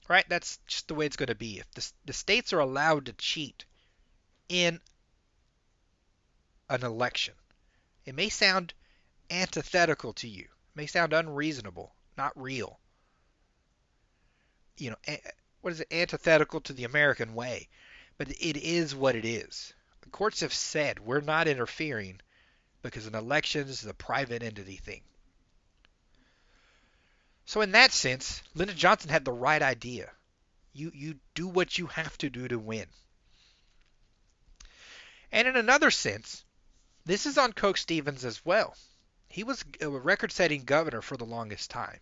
Right? That's just the way it's going to be. If the states are allowed to cheat in an election, it may sound antithetical to you. It may sound unreasonable, not real. You know, what is it? Antithetical to the American way. But it is what it is. The courts have said we're not interfering because an election is a private entity thing. So in that sense, Lyndon Johnson had the right idea. You do what you have to do to win. And in another sense, this is on Coke Stevens as well. He was a record-setting governor for the longest time.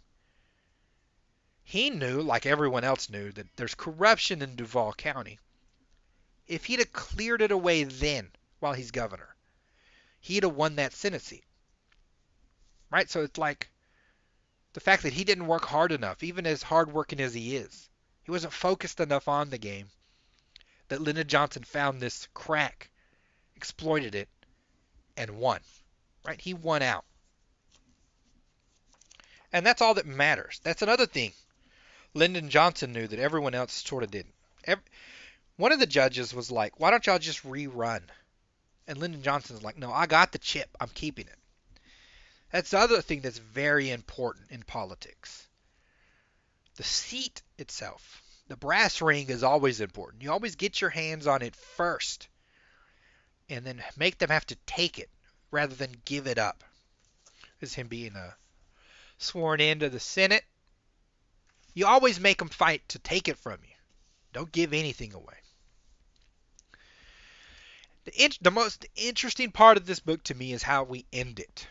He knew, like everyone else knew, that there's corruption in Duval County. If he'd have cleared it away then, while he's governor, he'd have won that Senate seat. Right? So it's like the fact that he didn't work hard enough, even as hardworking as he is. He wasn't focused enough on the game, that Lyndon Johnson found this crack, exploited it, and won. Right? He won out. And that's all that matters. That's another thing. Lyndon Johnson knew that everyone else sort of didn't. One of the judges was like, "Why don't y'all just rerun?" And Lyndon Johnson's like, "No, I got the chip. I'm keeping it." That's the other thing that's very important in politics. The seat itself, the brass ring is always important. You always get your hands on it first and then make them have to take it rather than give it up. As him being sworn into the Senate, you always make them fight to take it from you. Don't give anything away. The most interesting part of this book to me is how we end it.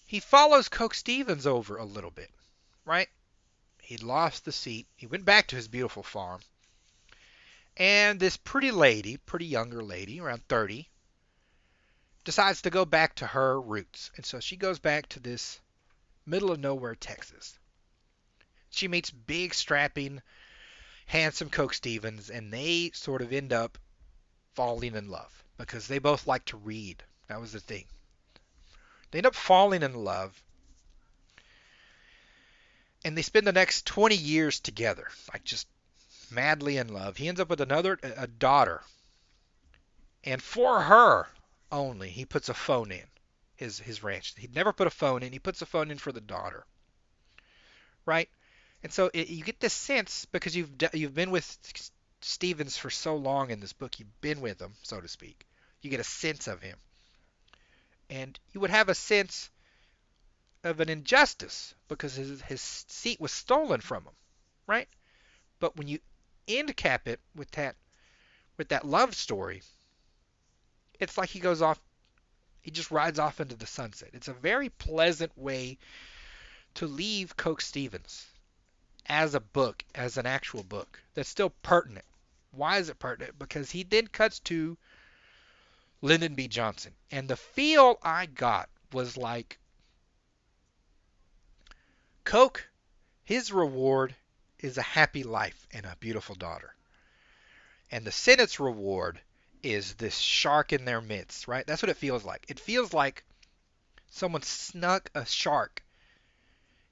He follows Coke Stevens over a little bit, right? He'd lost the seat. He went back to his beautiful farm. And this pretty lady, pretty younger lady, around 30, decides to go back to her roots. And so she goes back to this middle of nowhere Texas. She meets big, strapping, handsome Coke Stevens, and they sort of end up falling in love because they both like to read. That was the thing. They end up falling in love, and they spend the next 20 years together, like just madly in love. He ends up with a daughter, and for her only, he puts a phone in his ranch. He'd never put a phone in. He puts a phone in for the daughter, right? And so you get this sense because you've been with Stevens for so long in this book. You've been with him, so to speak. You get a sense of him, and you would have a sense of an injustice because his seat was stolen from him, right? But when you end cap it with that love story, it's like he goes off. He just rides off into the sunset. It's a very pleasant way to leave Coke Stevens as a book, as an actual book that's still pertinent. Why is it pertinent? Because he then cuts to Lyndon B. Johnson. And the feel I got was like Coke, his reward is a happy life and a beautiful daughter. And the Senate's reward is this shark in their midst, right? That's what it feels like. It feels like someone snuck a shark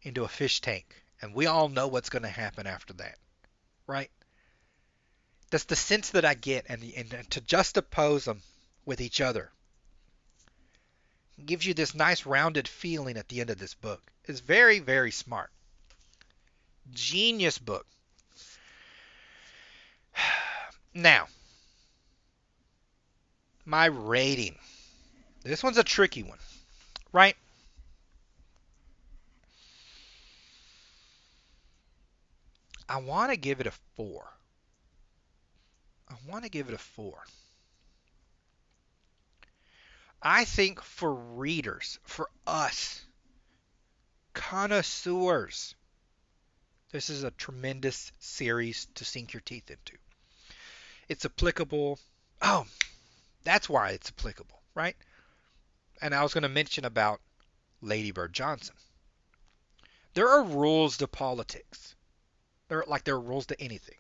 into a fish tank. And we all know what's going to happen after that, right? That's the sense that I get. And to juxtapose them with each other gives you this nice rounded feeling at the end of this book. It's very, very smart. Genius book. Now, my rating. This one's a tricky one, right? I want to give it a 4. I want to give it a 4. I think for readers, for us, connoisseurs, this is a tremendous series to sink your teeth into. It's applicable. Oh, that's why it's applicable, right? And I was going to mention about Lady Bird Johnson. There are rules to politics. There are rules to anything.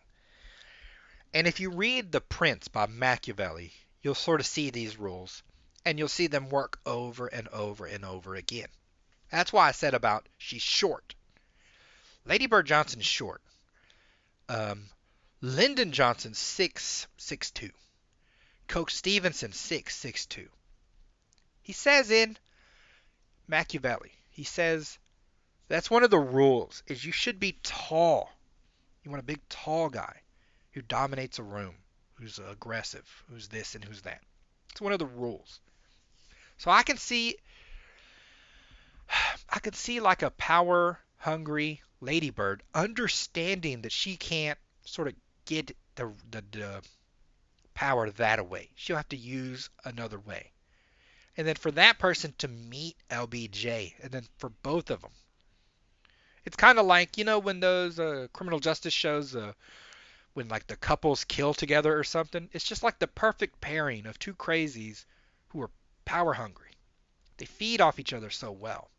And if you read The Prince by Machiavelli, you'll sort of see these rules, and you'll see them work over and over and over again. That's why I said about she's short. Lady Bird Johnson's short. Lyndon Johnson 6'2". Coke Stevenson 6'2". He says in Machiavelli, he says that's one of the rules is you should be tall. You want a big tall guy who dominates a room, who's aggressive, who's this and who's that. It's one of the rules. So I can see like a power hungry ladybird understanding that she can't sort of get the power that away. She'll have to use another way. And then for that person to meet LBJ, and then for both of them. It's kind of like, when those criminal justice shows, when like the couples kill together or something, it's just like the perfect pairing of two crazies who are power hungry. They feed off each other so well.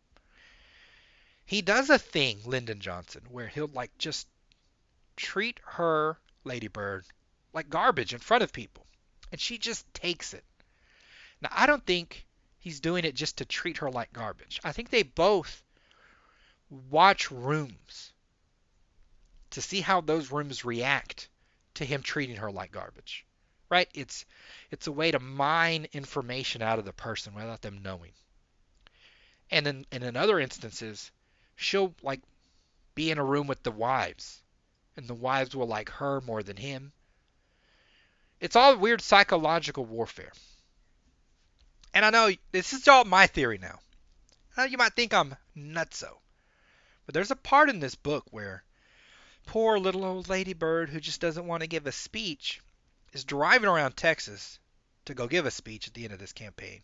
He does a thing, Lyndon Johnson, where he'll like just treat her, Lady Bird, like garbage in front of people. And she just takes it. Now, I don't think he's doing it just to treat her like garbage. I think they both watch rooms to see how those rooms react to him treating her like garbage. Right? It's a way to mine information out of the person without them knowing. And in other instances, she'll like be in a room with the wives, and the wives will like her more than him. It's all weird psychological warfare. And I know this is all my theory now. I know you might think I'm nutso, but there's a part in this book where poor little old Lady Bird, who just doesn't want to give a speech, is driving around Texas to go give a speech at the end of this campaign,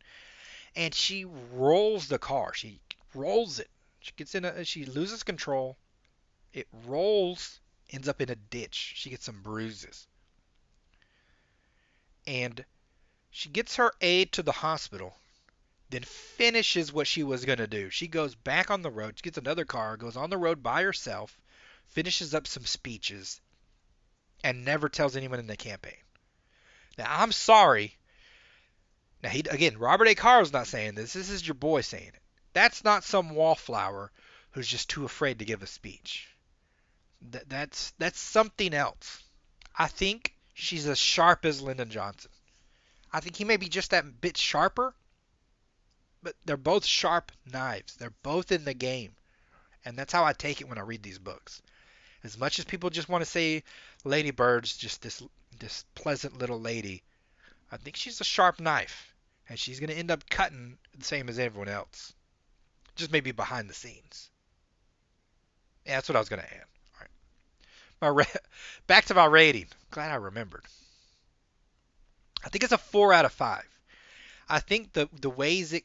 and she rolls the car. She rolls it. She loses control. It rolls, ends up in a ditch. She gets some bruises. And she gets her aide to the hospital, then finishes what she was going to do. She goes back on the road, gets another car, goes on the road by herself, finishes up some speeches, and never tells anyone in the campaign. Now, I'm sorry. Now, again, Robert A. Caro's not saying this. This is your boy saying it. That's not some wallflower who's just too afraid to give a speech. That's something else. I think she's as sharp as Lyndon Johnson. I think he may be just that bit sharper, but they're both sharp knives. They're both in the game. And that's how I take it when I read these books. As much as people just want to say Lady Bird's just this pleasant little lady, I think she's a sharp knife. And she's going to end up cutting the same as everyone else. Just maybe behind the scenes. Yeah, that's what I was going to add. All right. Back to my rating. Glad I remembered. I think it's a 4 out of 5. I think the ways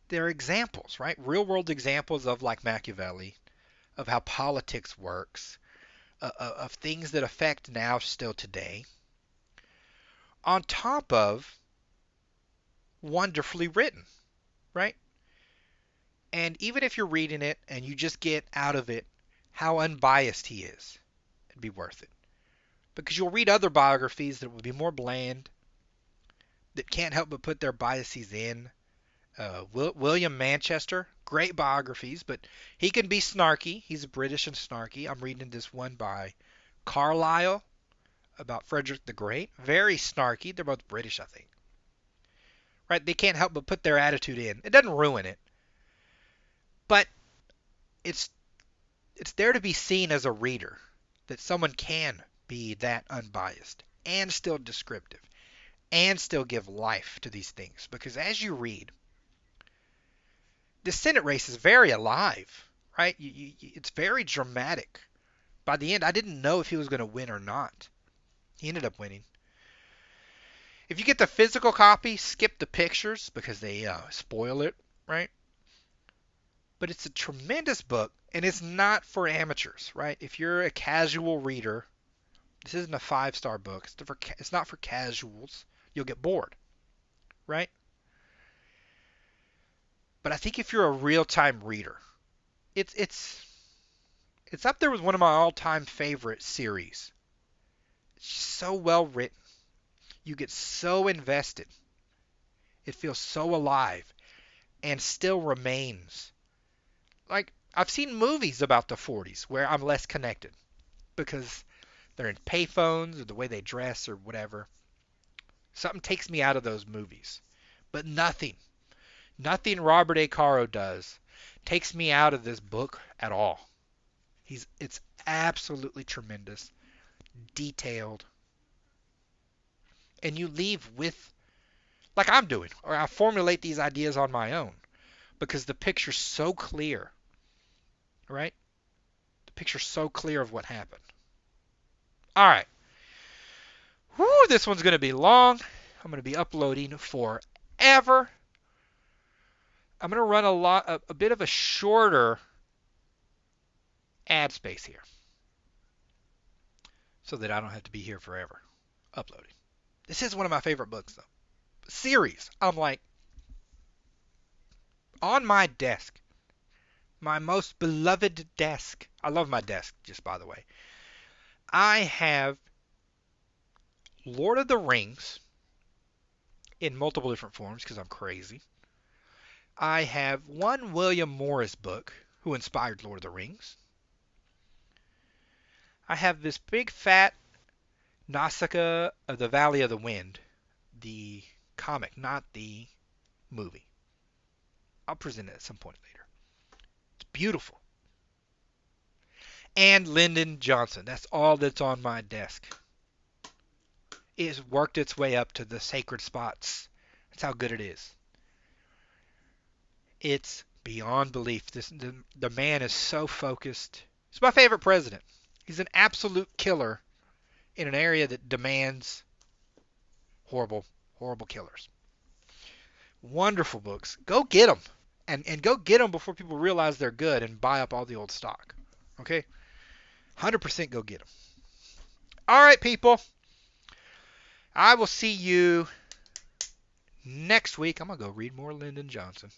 they're examples, right? Real world examples of like Machiavelli, of how politics works, of things that affect now still today, on top of wonderfully written, right? And even if you're reading it and you just get out of it how unbiased he is, it'd be worth it. Because you'll read other biographies that will be more bland, that can't help but put their biases in. William Manchester, great biographies, but he can be snarky. He's British and snarky. I'm reading this one by Carlyle about Frederick the Great. Very snarky. They're both British, I think. Right? They can't help but put their attitude in. It doesn't ruin it, but it's there to be seen as a reader that someone can be that unbiased and still descriptive and still give life to these things. Because as you read, the Senate race is very alive, right? It's very dramatic. By the end, I didn't know if he was going to win or not. He ended up winning. If you get the physical copy, skip the pictures because they spoil it, right? But it's a tremendous book, and it's not for amateurs, right? If you're a casual reader, this isn't a 5-star book. It's not for casuals. You'll get bored, right? But I think if you're a real-time reader, it's up there with one of my all-time favorite series. It's so well written. You get so invested. It feels so alive and still remains. Like, I've seen movies about the 40s where I'm less connected because they're in payphones or the way they dress or whatever. Something takes me out of those movies. But nothing Robert A. Caro does takes me out of this book at all. It's absolutely tremendous, detailed, and you leave with, like I'm doing, or I formulate these ideas on my own because the picture's so clear, right? The picture's so clear of what happened. All right. Whew, this one's going to be long. I'm going to be uploading forever. I'm going to run a bit of a shorter ad space here so that I don't have to be here forever uploading. This is one of my favorite books, though. Series. I'm like, on my desk, my most beloved desk. I love my desk, just by the way. I have Lord of the Rings in multiple different forms because I'm crazy. I have one William Morris book who inspired Lord of the Rings. I have this big fat Nausicaa of the Valley of the Wind, the comic, not the movie. I'll present it at some point later. It's beautiful. And Lyndon Johnson. That's all that's on my desk. It has worked its way up to the sacred spots. That's how good it is. It's beyond belief. The man is so focused. He's my favorite president. He's an absolute killer in an area that demands horrible, horrible killers. Wonderful books. Go get them. And go get them before people realize they're good and buy up all the old stock. Okay? 100% go get them. All right, people. I will see you next week. I'm going to go read more Lyndon Johnson.